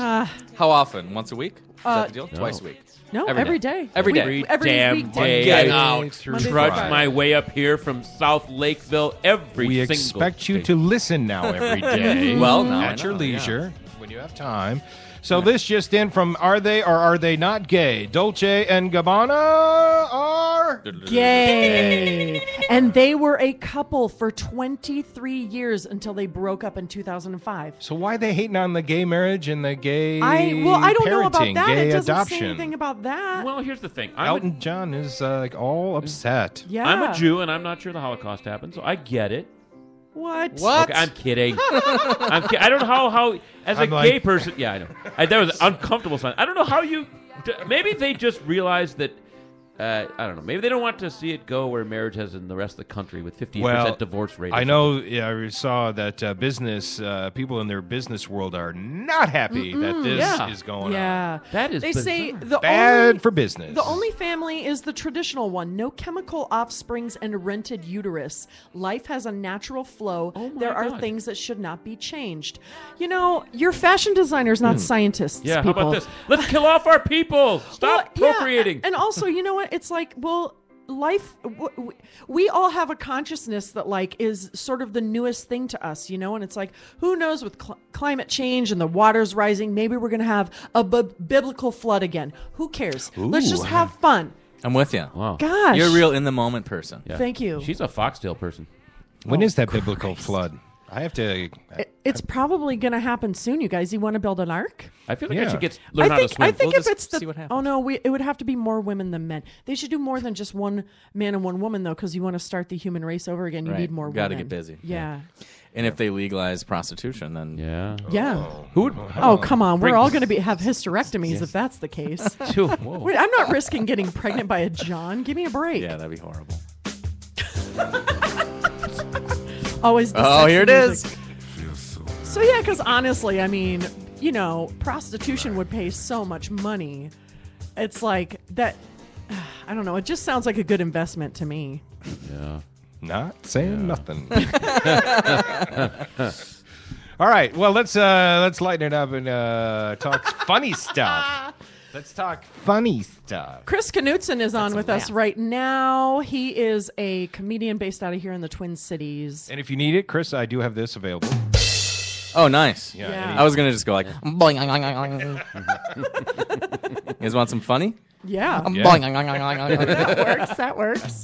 How often? Once a week? Is that the deal? No. Twice a week? No, every day. Every day. Every damn weekday. day. Get I out. trudge my way up here from South Lakeville every We single expect you day. to listen now every day. Well, now I at your know, leisure, when you have time. So this just in from Are They or Are They Not Gay? Dolce and Gabbana are Gay. And they were a couple for 23 years until they broke up in 2005. So why are they hating on the gay marriage and the gay I don't know about parenting, that. gay It doesn't adoption? say anything about that. Well, here's the thing. Elton John is all upset. Yeah. I'm a Jew, and I'm not sure the Holocaust happened, so I get it. What? Okay, I'm kidding. I don't know how as a gay person. Yeah, I know. That was an uncomfortable sign. I don't know how you. Maybe they just realized that. I don't know. Maybe they don't want to see it go where marriage has in the rest of the country with 50% divorce rate. I know. Yeah, I saw that business people in their business world are not happy that this is going on. That is They say the bad only, for business. The only family is the traditional one. No chemical offsprings and rented uterus. Life has a natural flow. There are things that should not be changed. You know, you're fashion designers, not scientists. Yeah, people. how about this? Let's kill off our people. Stop procreating. And also, you know what? It's like, well, life, we all have a consciousness that like is sort of the newest thing to us, you know, and it's like, who knows with climate change and the water's rising, maybe we're going to have a biblical flood again. Who cares? Let's just have fun. I'm with you. Wow. Gosh. You're a real in the moment person. Yeah. Thank you. She's a foxtail person. When is that biblical flood? I have to. It's probably going to happen soon, you guys. You want to build an ark? I feel like I should learn how to swim. I think We'll if just it's the see what happens. oh no, it would have to be more women than men. They should do more than just one man and one woman though, because you want to start the human race over again. You Right. need more. Gotta women. get busy. Yeah. And if they legalize prostitution, then Yeah. Who would? Oh come on, we're all going to have hysterectomies if that's the case. Whoa. Wait, I'm not risking getting pregnant by a John. Give me a break. yeah, that'd be horrible. Always. The Oh, sexy here it music. is. So yeah, because honestly, I mean, you know, prostitution would pay so much money. It's like that. I don't know. It just sounds like a good investment to me. Yeah. Not saying nothing. All right. Well, let's lighten it up and talk funny stuff. Let's talk funny stuff. Chris Knutson is on with us right now. He is a comedian based out of here in the Twin Cities. And if you need it, Chris, I do have this available. Oh, nice. Yeah. I was going to just go like, boing, oing, oing, oing. You guys want some funny? Yeah. Boing, oing, oing, oing, oing. That works.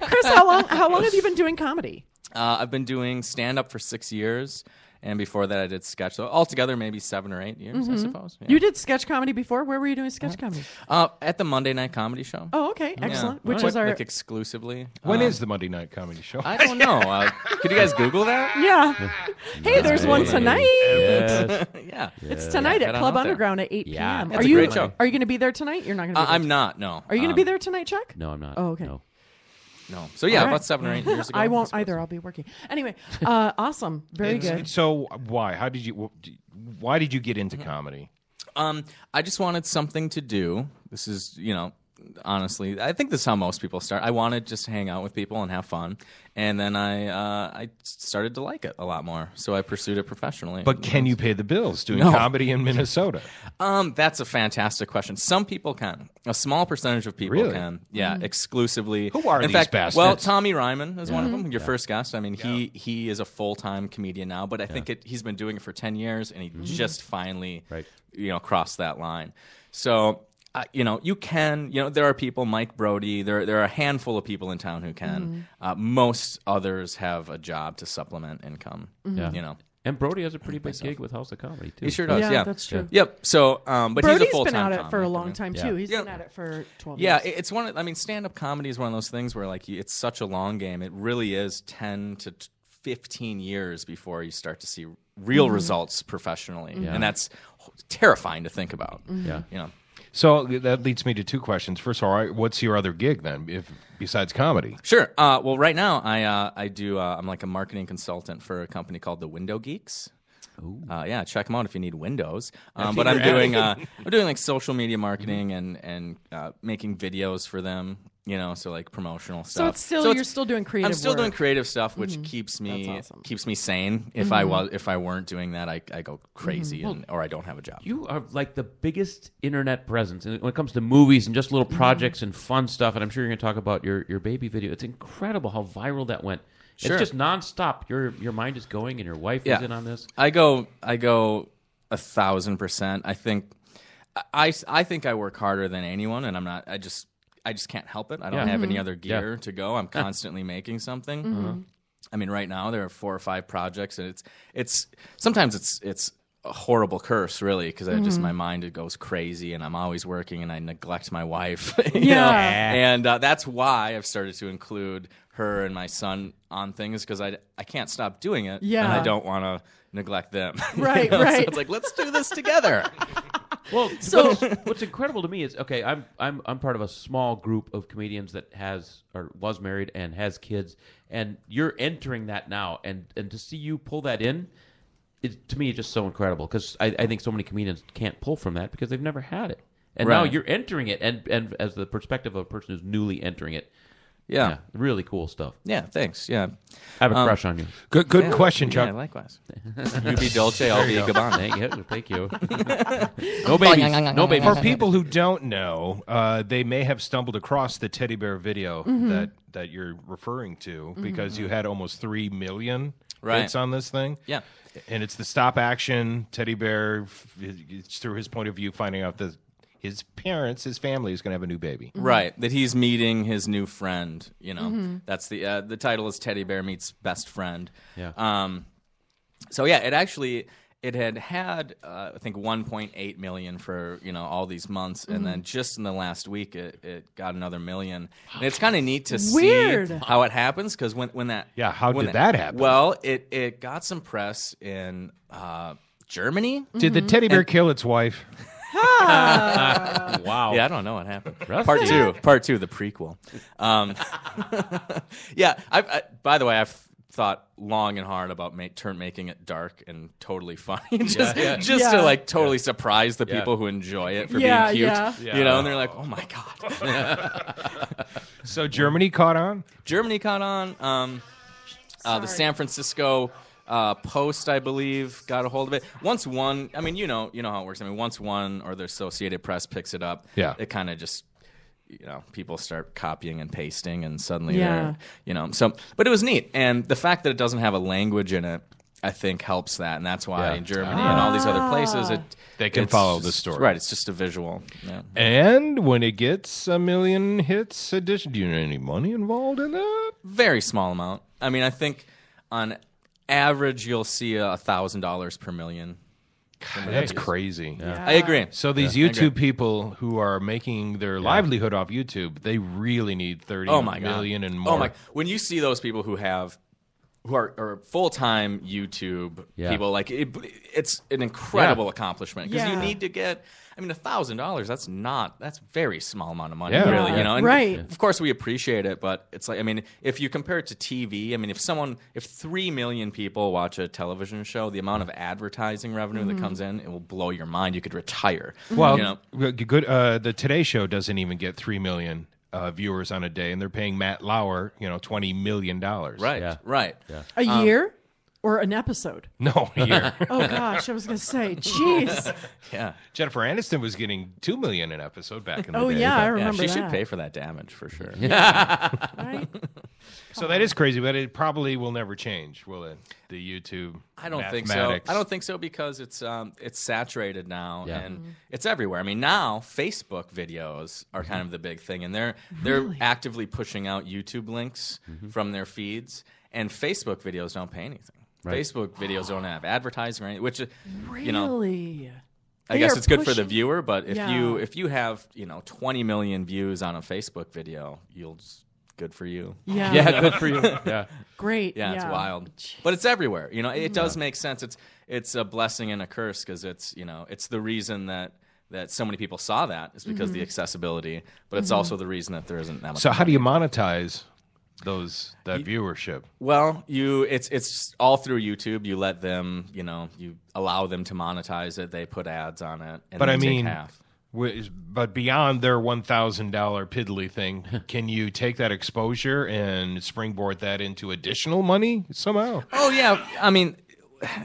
Chris, how long have you been doing comedy? I've been doing stand-up for 6 years, and before that I did sketch. So altogether, maybe 7 or 8 years, I suppose. Yeah. You did sketch comedy before? Where were you doing sketch comedy? At the Monday Night Comedy Show. Oh, okay. Excellent. Yeah. Which is our... Like exclusively. When is the Monday Night Comedy Show? I don't know. Could you guys Google that? Yeah. Hey, there's one tonight. Yes. Yeah. It's tonight Head at on Club out there. Underground at 8 Yeah. p.m. It's a great show. Are you going to be there tonight? You're not going to be there. I'm not, no. Are you going to be there tonight, Chuck? No, I'm not. Oh, okay. No. So yeah, All right. about 7 or 8 years ago. I won't either. I'll be working. Anyway, awesome. Very good. So why? Why did you get into comedy? I just wanted something to do. This is, honestly, I think this is how most people start. I wanted just to hang out with people and have fun, and then I started to like it a lot more. So I pursued it professionally. But can you pay the bills doing No. comedy in Minnesota? That's a fantastic question. Some people can. A small percentage of people Really? can. Yeah, exclusively. Who are in these fact, bastards? Well, Tommy Ryman is one of them. Your first guest. I mean, he is a full-time comedian now, but I think he's been doing it for 10 years, and he just finally, crossed that line. So. You can. There are people. Mike Brody. There are a handful of people in town who can. Most others have a job to supplement income. And Brody has a pretty big gig with House of Comedy, too. He sure does, Yeah, that's true. Yep. So, but Brody's he's a full-time been at it comic, for a I long mean. time, too. He's been at it for 12 Yeah, years. it's stand-up comedy is one of those things where, like, it's such a long game. It really is 10 to 15 years before you start to see real results professionally. Yeah. And that's terrifying to think about. Yeah. You know. So that leads me to two questions. First of all, what's your other gig then, besides comedy? Sure. Well, right now I do. I'm like a marketing consultant for a company called the Window Geeks. Yeah, check them out if you need windows. But I'm doing like social media marketing and making videos for them. You know, so like promotional stuff. So it's still you're still doing creative. I'm still work. doing creative stuff, which keeps me sane. If I weren't doing that, I go crazy or I don't have a job. You are like the biggest internet presence when it comes to movies and just little projects and fun stuff. And I'm sure you're going to talk about your baby video. It's incredible how viral that went. Sure. It's just nonstop. Your mind is going, and your wife is in on this. I go 1,000%. I think I work harder than anyone, and I'm not. I just can't help it. I don't have any other gear to go. I'm constantly making something. I mean, right now there are 4 or 5 projects, and it's sometimes it's a horrible curse, really, because my mind it goes crazy, and I'm always working, and I neglect my wife. you know? And that's why I've started to include her and my son on things because I can't stop doing it, and I don't want to neglect them. Right, you know? right. So it's like, let's do this together. Well, so what's incredible to me is I'm part of a small group of comedians that was married and has kids, and you're entering that now, and to see you pull that in, to me, it's just so incredible because I think so many comedians can't pull from that because they've never had it, and now you're entering it, and as the perspective of a person who's newly entering it. Yeah, really cool stuff. Yeah, thanks. Yeah, I have a crush on you. Good question, Chuck. Yeah, likewise. You be Dolce, I'll be Gabbana. Thank you. No babies. No babies. For people who don't know, they may have stumbled across the teddy bear video that you're referring to because you had almost 3 million hits on this thing. Yeah. And it's the stop action teddy bear. It's through his point of view, finding out that his family is going to have a new baby. Right, that he's meeting his new friend, you know. That's the title is Teddy Bear Meets Best Friend. Yeah. So yeah, it had I think 1.8 million for, you know, all these months, and then just in the last week it got another million. And it's kind of neat to see how it happens because when that how did that happen? Well, it got some press in Germany. Did the teddy bear kill its wife? Wow. Yeah, I don't know what happened. Part two, the prequel. Yeah. By the way, I've thought long and hard about making it dark and totally funny, just to like totally surprise the people who enjoy it for being cute. You know, and they're like, "Oh my god." So Germany caught on. The San Francisco Post, I believe, got a hold of it. Once one, I mean, you know how it works. I mean, once one or the Associated Press picks it up, it kind of just, you know, people start copying and pasting, and suddenly they're, you know. So, but it was neat, and the fact that it doesn't have a language in it, I think, helps that, and that's why in Germany and all these other places, they can follow the story. Right, it's just a visual. Yeah. And when it gets 1 million hits, do you know any money involved in that? Very small amount. I mean, I think on average, you'll see $1,000 per million. That's crazy. Yeah. I agree. So these YouTube people who are making their livelihood off YouTube, they really need 30 million and more. Oh my! When you see those people who are full-time YouTube people, like it's an incredible accomplishment because you need to get. I mean, $1,000. That's a very small amount of money, really. You know, and of course we appreciate it, but it's like, I mean, if you compare it to TV, I mean, if 3 million people watch a television show, the amount of advertising revenue that comes in, it will blow your mind. You could retire. Well, you know? good. The Today Show doesn't even get 3 million viewers on a day, and they're paying Matt Lauer, $20 million. Right. Right. Yeah. A year. Or an episode? No, a year. Oh gosh, I was going to say, jeez. Yeah, Jennifer Aniston was getting $2 million an episode back in the day. Oh yeah, I remember she that. should pay for that damage for sure. Right? So that is crazy, but it probably will never change, will it? The YouTube. I don't think so. I don't think so because it's saturated now and it's everywhere. I mean, now Facebook videos are kind of the big thing, and they're actively pushing out YouTube links from their feeds, and Facebook videos don't pay anything. Facebook videos don't have advertising or anything, which Really? you know, I They guess are it's good for the pushing- viewer, but Yeah. if you have 20 million views on a Facebook video, you'll just good for you. Yeah. Yeah, good for you. Yeah. Great. Yeah, it's yeah. wild, but it's everywhere. It does make sense. It's a blessing and a curse because it's the reason that so many people saw that is because of the accessibility, but it's also the reason that there isn't that much. So how do you monetize that viewership? Well, it's all through YouTube. You let them, you allow them to monetize it. They put ads on it, and But they I take mean, half. but beyond their $1,000 piddly thing, can you take that exposure and springboard that into additional money somehow? Oh yeah, I mean,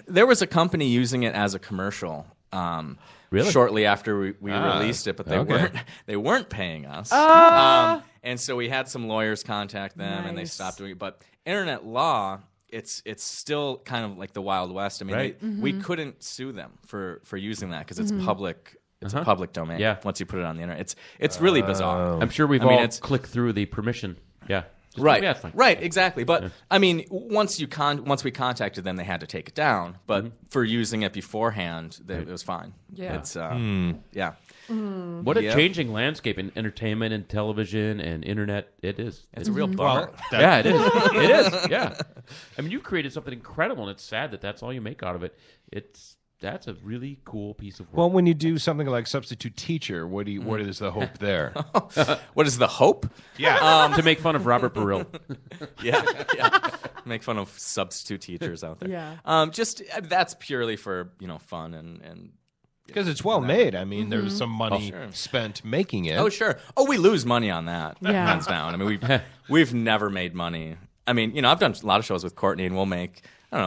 there was a company using it as a commercial. Really? Shortly after we released it, but they weren't paying us. And so we had some lawyers contact them, and they stopped doing it. But internet law, it's still kind of like the Wild West. I mean, we couldn't sue them for using that because it's public. It's a public domain. Yeah. Once you put it on the internet, it's really bizarre. I'm sure we've all clicked through the permission. Yeah. Right, Yeah, it's fine. right, exactly. But I mean, once we contacted them, they had to take it down. But for using it beforehand, it was fine. Yeah. It's yeah. What a changing landscape in entertainment and television and internet it is. It's a real bummer. Yeah, it is. It is. Yeah. I mean, you created something incredible, and it's sad that that's all you make out of it. That's a really cool piece of work. Well, when you do something like substitute teacher, what is the hope there? What is the hope? Yeah, to make fun of Robert Burrill. yeah. Make fun of substitute teachers out there. Yeah. Just that's purely for fun and because it's well made. I mean, there's some money spent making it. Oh sure. Oh, we lose money on that. Yeah. Hands down. I mean, we've never made money. I mean, I've done a lot of shows with Courtney, and we'll make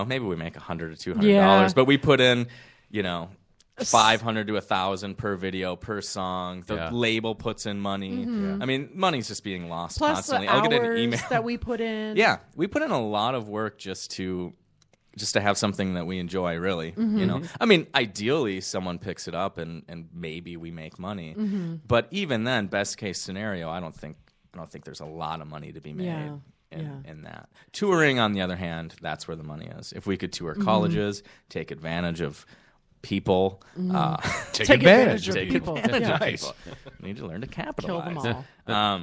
maybe we make $100 to $200, but we put in $500 to $1,000 per video per song. The label puts in money. I mean, money's just being lost Plus constantly. the I'll get an hours email that we put in. Yeah, we put in a lot of work just to have something that we enjoy. Really, I mean, ideally, someone picks it up and maybe we make money. But even then, best case scenario, I don't think there's a lot of money to be made. Yeah. In that. Touring, on the other hand, that's where the money is. If we could tour colleges, take advantage of people, Take advantage of people. We need to learn to capitalize. Kill them all.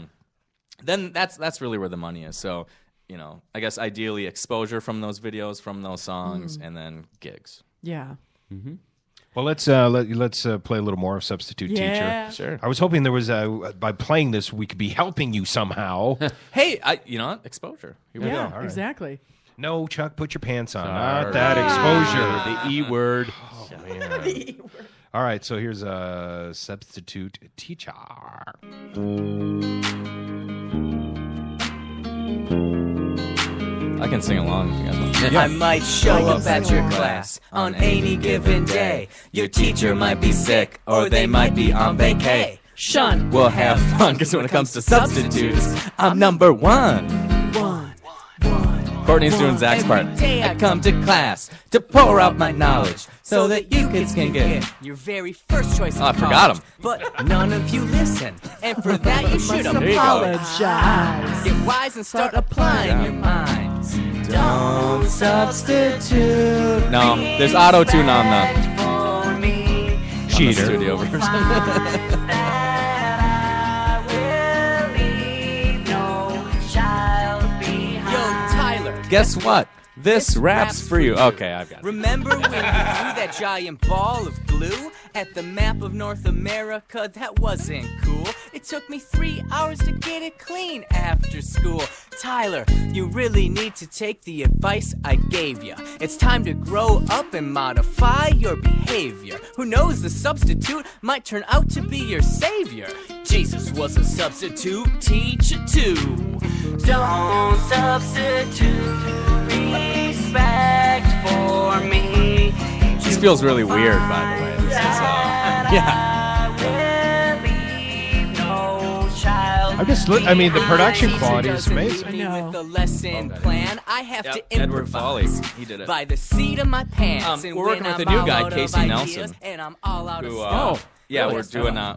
Then that's really where the money is. So, I guess ideally exposure from those videos, from those songs, and then gigs. Yeah. Well, let's play a little more of Substitute Yeah. Teacher. Sure. I was hoping there was by playing this we could be helping you somehow. Hey, you know what? Exposure. Here we go. Yeah, All right. exactly. No, Chuck, put your pants on. Not that exposure. The E word. Oh, man. All right, so here's a Substitute Teacher. I can sing along if you guys want. I might show up at your class on any given day. Your teacher might be sick or they might be on vacay. Shun. We'll have fun because when it comes to substitutes, I'm number one. Courtney's doing Zach's part. Every day I come to class to pour out my knowledge so that you kids can get your very first choice of I forgot college. him. But none of you listen, and for that you should apologize. Get wise and start applying your minds. Don't substitute. No, there's auto-tune on the for me. Cheater. studio version. Guess what? This rap's for you. Okay, I've got it. Remember when we threw that giant ball of glue at the map of North America? That wasn't cool. It took me 3 hours to get it clean after school. Tyler, you really need to take the advice I gave you. It's time to grow up and modify your behavior. Who knows, the substitute might turn out to be your savior. Jesus was a substitute teacher too. Don't substitute respect for me. This feels really weird, by the way. This is, yeah. I'm just, I mean, the production quality is amazing. I know. With a lesson plan, I have to Edward Foley, improvise he did it. by the seat of my pants. And we're working when with I'm a new all guy, out of Casey ideas Nelson, and I'm all out of who stuff. Yeah, we're doing. I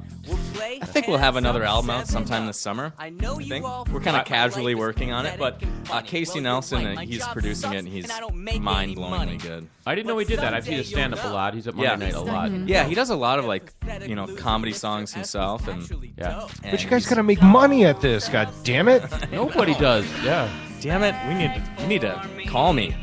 think we'll have another album out sometime this summer. I think we're kind of casually working on it, but Casey Nelson, he's producing it, and he's mind-blowingly good. I didn't know he did that. I've seen his stand-up a lot. He's at Monday Night a lot. Yeah, he does a lot of comedy songs himself, and But you guys gotta make money at this. God damn it! Nobody does. Yeah. Damn it! You need to call me.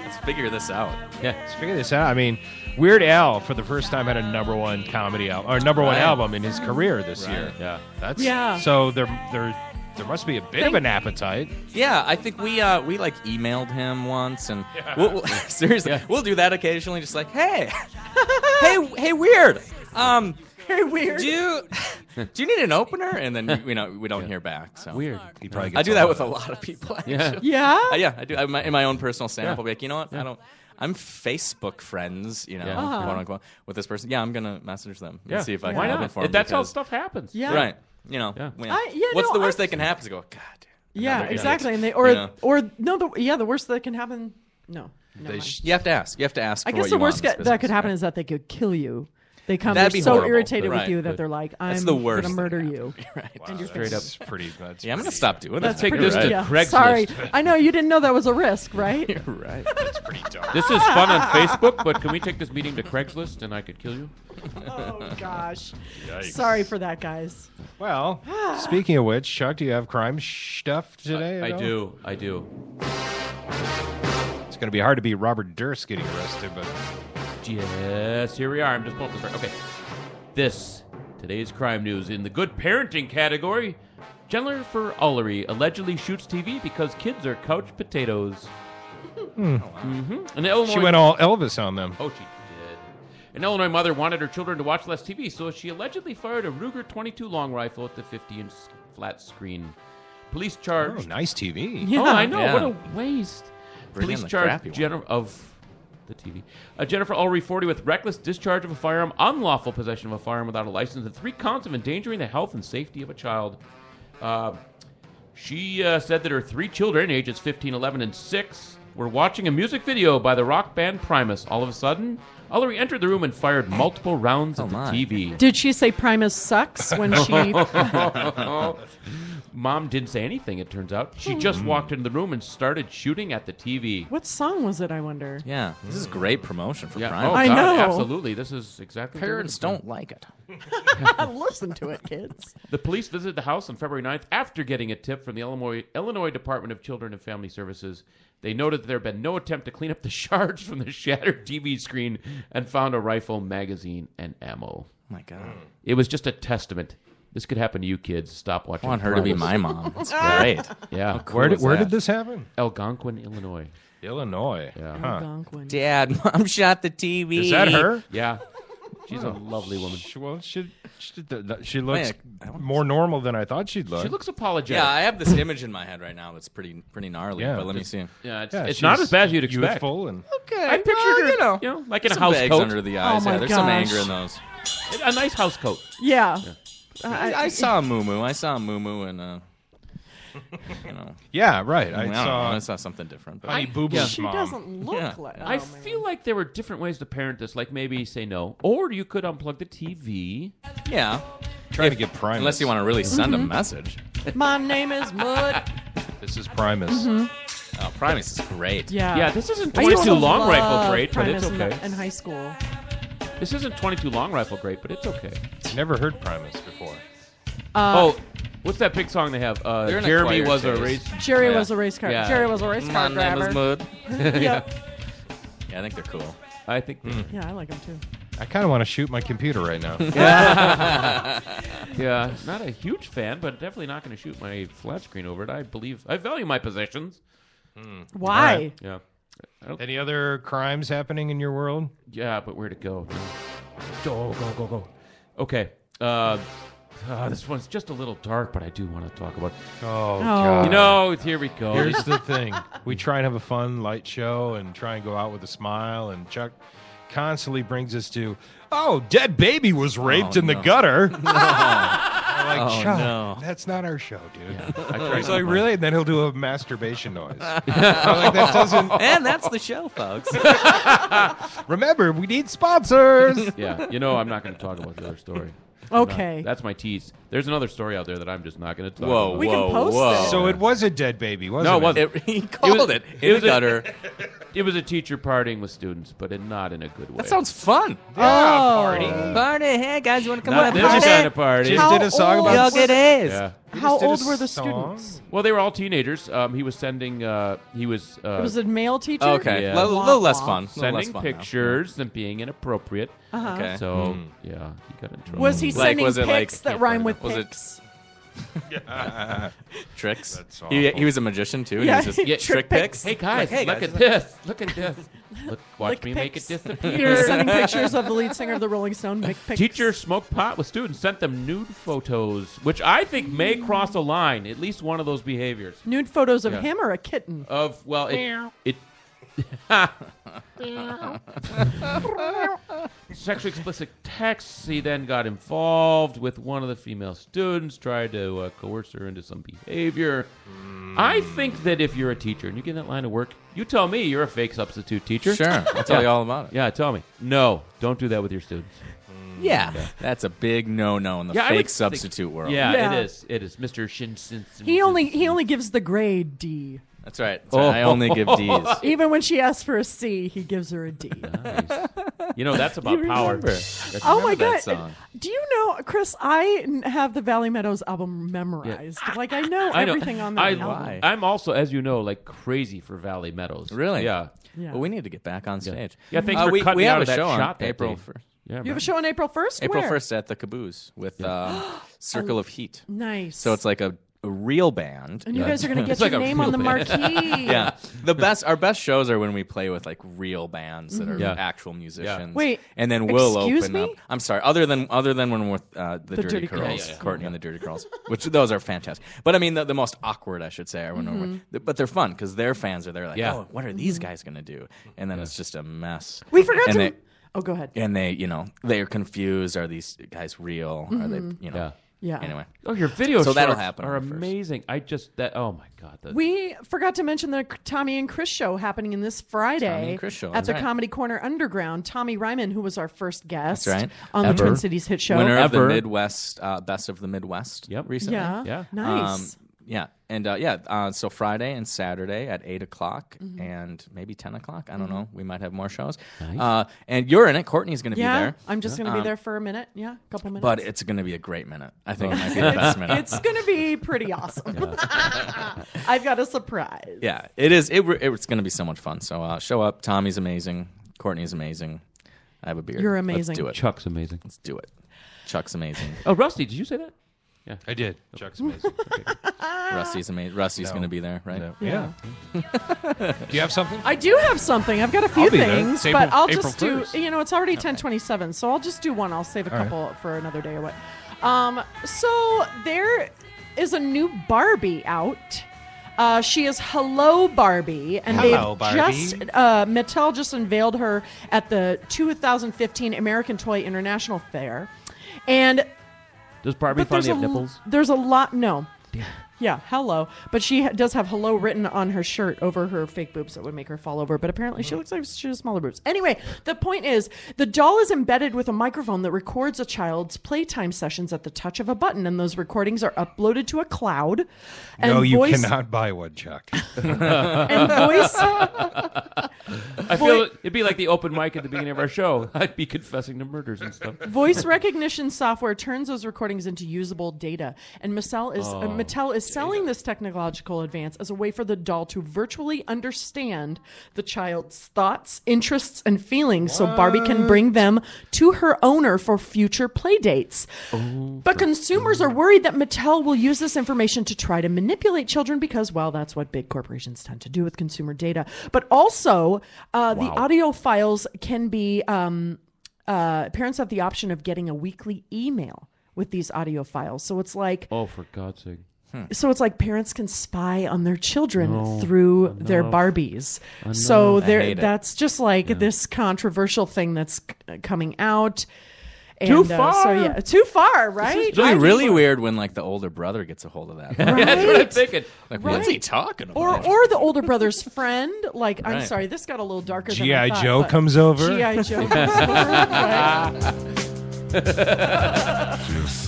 Let's figure this out. Yeah, let's figure this out. I mean, Weird Al for the first time had a #1 comedy album or #1 album in his career this year. Yeah, So there must be a bit of an appetite. Yeah, I think we emailed him once, and we'll seriously, we'll do that occasionally. Just like, hey, Weird. Hey, Weird. Do you need an opener? And then we don't hear back. So Weird. He probably I do that with a lot of people. Actually. Yeah. Yeah, I do. In my own personal stand-up, I'll be like, you know what? I'm Facebook friends, quote unquote, with this person. Yeah, I'm gonna message them and see if I can open for them. That's how stuff happens. Yeah. Right. What's the worst they can happen is go, God. Yeah, exactly. And they the worst that can happen. No. You have to ask. You have to ask. I guess the worst that could happen is that they could kill you. They come That'd they're be so horrible, irritated but- with you that Right. they're like, That's I'm the going worst to murder thing you. Right. And you're Straight up. That's I'm gonna stop doing Let's that. take this to Craigslist. Sorry. I know you didn't know that was a risk, right? You're right. That's pretty dark. This is fun on Facebook, but can we take this meeting to Craigslist and I could kill you? Oh, gosh. Yikes. Sorry for that, guys. Well, speaking of which, Chuck, do you have crime stuff today? I do. It's going to be hard to beat Robert Durst getting arrested, but Yes, here we are. I'm just pulling this right. Okay. Today's crime news in the good parenting category. Jennifer Ullery allegedly shoots TV because kids are couch potatoes. Mm-hmm. She went all Elvis on them. Oh, she did. An Illinois mother wanted her children to watch less TV, so she allegedly fired a Ruger 22 long rifle at the 50-inch flat screen. Police charged... Oh, nice TV. Yeah. Oh, I know. Yeah. What a waste. Bring in Police the charged crappy TV. Jennifer Ullery, 40, with reckless discharge of a firearm, unlawful possession of a firearm without a license, and 3 counts of endangering the health and safety of a child. She said that her 3 children, ages 15, 11, and 6, were watching a music video by the rock band Primus. All of a sudden, Ullery entered the room and fired multiple rounds at the TV. Did she say Primus sucks when she... Mom didn't say anything, it turns out. She just walked into the room and started shooting at the TV. What song was it, I wonder? Yeah, this is great promotion for Prime. Oh, I God, know. Absolutely. This is exactly Parents don't like it. Listen to it, kids. The police visited the house on February 9th after getting a tip from the Illinois Department of Children and Family Services. They noted that there had been no attempt to clean up the shards from the shattered TV screen and found a rifle, magazine, and ammo. My God. It was just a testament. This could happen to you kids. Stop watching. I want her to be my mom. That's great. Yeah. Where did this happen? Algonquin, Illinois. Illinois. Yeah. Algonquin. Dad, Mom shot the TV. Is that her? Yeah. She's a lovely woman. She looks more normal than I thought she'd look. She looks apologetic. Yeah, I have this image in my head right now that's pretty gnarly. Yeah, but let me see. Yeah, it's not as bad as you'd expect. Youthful and Okay, I pictured her, you know, like in a some house bags coat. under the eyes. my There's some gosh. anger in those. A nice house coat. Yeah. I saw a moo-moo. and you know. yeah, right. I don't know. I saw something different. But Honey Boo Boo's She mom. doesn't look Yeah. like... I feel like there were different ways to parent this. Like maybe say no, or you could unplug the TV. yeah, Trying to get Primus. unless you want to really send a message. My name is Mud. This is Primus. Oh, Primus is great. Yeah. Yeah, this isn't I used 22 to long love rifle great, but Primus it's okay. in high school. This isn't 22 long rifle great, but it's okay. Never heard Primus before. What's that big song they have? They're in a Jeremy choir was a chase. race. Jerry Yeah. was a race car. Yeah. Jerry was a race car My name driver. is Mud. Yep. Yeah, I think they're cool. I think. Yeah, I like him too. I kind of want to shoot my computer right now. Yeah, not a huge fan, but definitely not going to shoot my flat screen over it. I value my possessions. Why? Right. Yeah. Any other crimes happening in your world? Yeah, but where'd it go? Go. Okay. This one's just a little dark, but I do want to talk about. Oh, God. You know, here we go. Here's the thing. We try and have a fun, light show and try and go out with a smile, and Chuck constantly brings us to, dead baby was raped in the gutter. like, Oh, Chuck, no. that's not our show, dude. tried He's to like, find really? And then he'll do a masturbation noise. I'm like, that doesn't. And that's the show, folks. Remember, we need sponsors. Yeah, I'm not going to talk about the other story. Okay. That's my tease. There's another story out there that I'm just not going to talk Whoa, about. We can post it. So it was a dead baby, wasn't it? No, it wasn't. He called it in the gutter. It was a teacher partying with students, but not in a good way. That sounds fun. Party. Party, hey guys, you want to come Not on a this party? kind of party. Just did a song old- about Y'all get A's. Yeah. How did a old were the song? students? Well, they were all teenagers. He was sending. He was. It was a male teacher? Okay, Yeah. a little less fun. Sending pictures and being inappropriate. Uh-huh. Okay. So yeah, he got in trouble. Was he Like, sending was it like- pics that rhyme with was it- pics? Tricks. That's He was a magician too. Yeah, And he was just trick pics. Hey guys, Hey, look guys. at this! Look at this! Look, watch Lick me make it pics. He disappear. was sending pictures of the lead singer of the Rolling Stone, Mick Pics. Teacher smoked pot with students, sent them nude photos, which I think may cross a line. At least one of those behaviors. Nude photos of Yeah. him or a kitten? Of it sexually explicit texts. He then got involved with one of the female students, tried to coerce her into some behavior. I think that if you're a teacher and you get in that line of work, you tell me you're a fake substitute teacher. Sure, I'll tell you all about it. Yeah, tell me. No, don't do that with your students. Yeah, that's a big no-no in the I would fake substitute world. Yeah, Yeah. it is. It is. Mr. Shinson. He only gives the grade D. That's right. I only give D's. Even when she asks for a C, he gives her a D. Nice. That's about You power. remember. Oh my Remember that god! song. Do you know, Chris? I have the Valley Meadows album memorized. Like I know everything on that album. I'm also, as you know, like crazy for Valley Meadows. Really? Yeah. Yeah. Well, we need to get back on stage. Yeah, thanks for cutting we me have out a of that show on shot that April day. 1st. Yeah, You have a show on April 1st? April Where? 1st at the Caboose with Circle of Heat. Nice. So it's like a real band. And you guys are going to get It's like your a name on real the band. marquee. Yeah, our best shows are when we play with like real bands that are Yeah. actual musicians. Wait, and then we'll excuse open me? up. I'm sorry, other than when we're with the Dirty Dirty Curls, Curls. Courtney and the Dirty Curls, which those are fantastic. But I mean, the most awkward, I should say, are when we're, but they're fun because their fans are there. Like, Yeah. oh, what are these guys gonna do? And then it's just a mess. We forgot And to. they- Oh, go ahead. And they, they are confused. Are these guys real? Are they, Yeah. Yeah. Anyway, Oh, your video So that'll shorts happen are on the first. amazing. Oh my god. We forgot to mention the Tommy and Chris show happening in this Friday Tommy and Chris show, at that's the right. Comedy Corner Underground. Tommy Ryman, who was our first guest That's right. on the Ever. Twin Cities hit show. winner of the Ever. Midwest Best of the Midwest. Yep. Recently. Yeah. Yeah. Nice. Yeah, and so Friday and Saturday at 8 o'clock and maybe 10 o'clock. I don't know. We might have more shows. Nice. And you're in it. Courtney's going to be yeah. there. I'm just going to be there for a minute. Yeah. A couple minutes. But it's going to be a great minute. I think it might be the best minute. It's going to be pretty awesome. I've got a surprise. Yeah, it is. It's going to be so much fun. So show up. Tommy's amazing. Courtney's amazing. I have a beard. You're amazing. Let's do it. Chuck's amazing. Let's do it. Chuck's amazing. Oh, Rusty, did you say that? Yeah. I did. Chuck's amazing. Rusty's amazing. Rusty's No. going to be there, right? No. Yeah. Do you have something? I do have something. I've got a few I'll be there. things, It's but April- I'll April just do. 1st. It's already 10:27, so I'll just do one. I'll save a All right. couple for another day or what. So there is a new Barbie out. She is Hello Barbie, and Hello, they've Barbie. just Mattel just unveiled her at the 2015 American Toy International Fair, and Does Barbie but finally have nipples? There's a lot. No. Yeah, hello. But she does have hello written on her shirt over her fake boobs that would make her fall over. But apparently she looks like she has smaller boobs. Anyway, the point is the doll is embedded with a microphone that records a child's playtime sessions at the touch of a button. And those recordings are uploaded to a cloud. And No, you voice, cannot buy one, Chuck. And voice. I feel it'd be like the open mic at the beginning of our show. I'd be confessing to murders and stuff. Voice recognition software turns those recordings into usable data, and Mattel is selling this technological advance as a way for the doll to virtually understand the child's thoughts, interests, and feelings, so Barbie can bring them to her owner for future play dates. But consumers are worried that Mattel will use this information to try to manipulate children because, well, that's what big corporations tend to do with consumer data. But also, the audio files can be parents have the option of getting a weekly email with these audio files. So it's like, Oh, for God's sake. so it's like parents can spy on their children through their Barbies. Enough. So I hate it. that's just like this controversial thing that's coming out. And, Too far. So yeah, too far, right? It's really weird when like the older brother gets a hold of that. Right. That's what I'm thinking. Like, what's he talking about? Or the older brother's friend. Like, I'm Right. sorry, this got a little darker than G.I. I thought, Joe but comes over. G.I. Joe comes over. Right?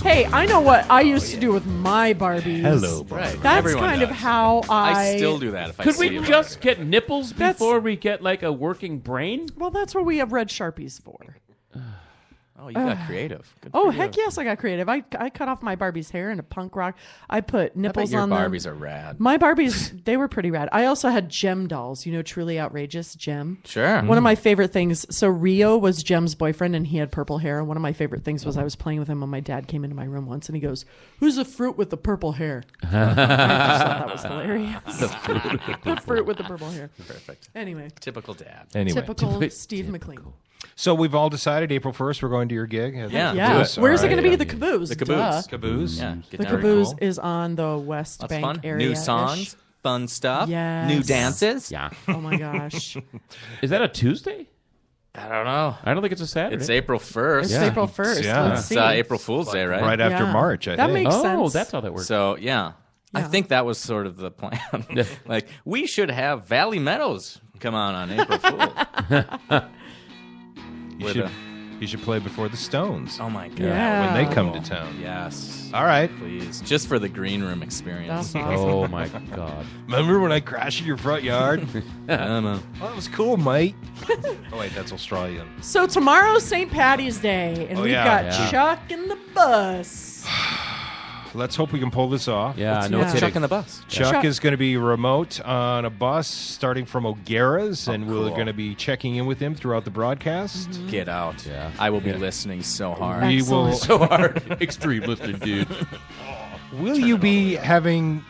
Hey, I know what I used to do with my Barbies. Hello, Barbie. Right. That's Everyone kind does. of how I still do that if I Could see we him. just get nipples before we get like a working brain? Well, that's what we have red Sharpies for. Oh, you got creative. Good Oh, for heck you. yes, I got creative. I cut off my Barbie's hair in a punk rock. I put nipples your on them. Barbies are rad. My Barbies, they were pretty rad. I also had Gem dolls. You know, Truly Outrageous, Gem. Sure. One of my favorite things. So Rio was Gem's boyfriend, and he had purple hair. And one of my favorite things was I was playing with him when my dad came into my room once, and he goes, "Who's the fruit with the purple hair?" I just thought that was hilarious. The fruit with the purple hair. Perfect. Anyway, Typical dad. Anyway. typical Steve McLean. So we've all decided April 1st we're going to your gig. Yeah. Yeah. Do it. Where's All it going to right. be? The Caboose. The Caboose. Duh. Caboose. Yeah. Get The down. Caboose is on the West That's Bank fun. area. New songs, fun stuff, Yes. new dances. Yeah. Oh my gosh. Is that a Tuesday? I don't know. I don't think it's a Saturday. It's April 1st. It's April 1st. Yeah. Let's It's see. April Fool's Day, right? Right after Yeah. March, I That think. makes Oh, sense. that's how that works. So, yeah. I Yeah. think that was sort of the plan. Like, we should have Valley Meadows come on April Fool. You should play before the Stones. Oh, my God. Yeah. When they come to town. Yes. All right. Please. Just for the green room experience. That's awesome. Oh my God! Remember when I crashed in your front yard? I don't know. Well, that was cool, mate. Oh, wait, that's Australian. So tomorrow's St. Patty's Day, and Oh, we've yeah. got Yeah. Chuck in the bus. Let's hope we can pull this off. Yeah, no Yeah. kidding. Chuck in the bus. Chuck Chuck- is going to be remote on a bus starting from O'Gara's, and we're cool. going to be checking in with him throughout the broadcast. Get out. Yeah. I will be listening so hard. We will. Excellent. So hard. Extreme listening, dude. Will you be having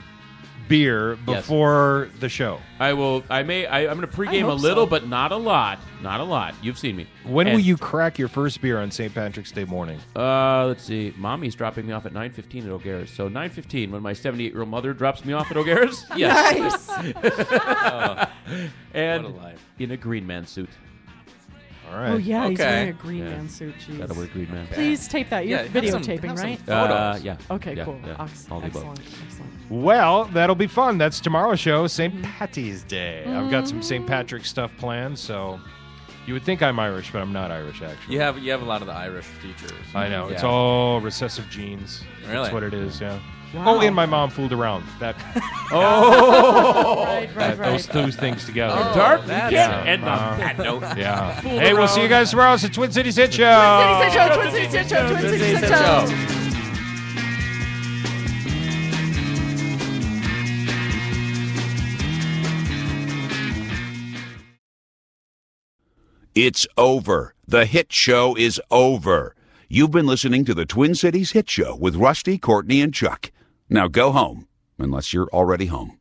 beer Yes. before the show? I will. I'm going to pregame a hope little, so. but not a lot. Not a lot. You've seen me. When And, will you crack your first beer on St. Patrick's Day morning? Let's see. Mommy's dropping me off at 9:15 at O'Gara's. So 9:15 when my 78-year-old mother drops me off at O'Gara's. Yes. Nice. And What a life. in a green man suit. All right. Oh, yeah, he's Okay. wearing a green Yeah. man suit. Jeez. Gotta wear green man. Please tape that. You're Yeah, have some- videotaping, have some right? photos. Yeah. Okay, Yeah, cool. yeah. Excellent. All the above. Excellent. Well, that'll be fun. That's tomorrow's show, St. Patty's Day. I've got some St. Patrick stuff planned, so you would think I'm Irish, but I'm not Irish, actually. You have a lot of the Irish features. I know. It's Yeah. all recessive genes. Really? That's what it is, yeah. Wow. Oh, and my mom fooled around. That Right. those two things together. Oh, Dark that's- weekend. And on that note. Yeah. Fooled Hey, we'll see you around. guys tomorrow. It's the Twin Cities Hit Show. Twin Cities Hit Show, Twin Cities Hit Show, Twin Cities Hit Show. It's over. The hit show is over. You've been listening to the Twin Cities Hit Show with Rusty, Courtney, and Chuck. Now go home, unless you're already home.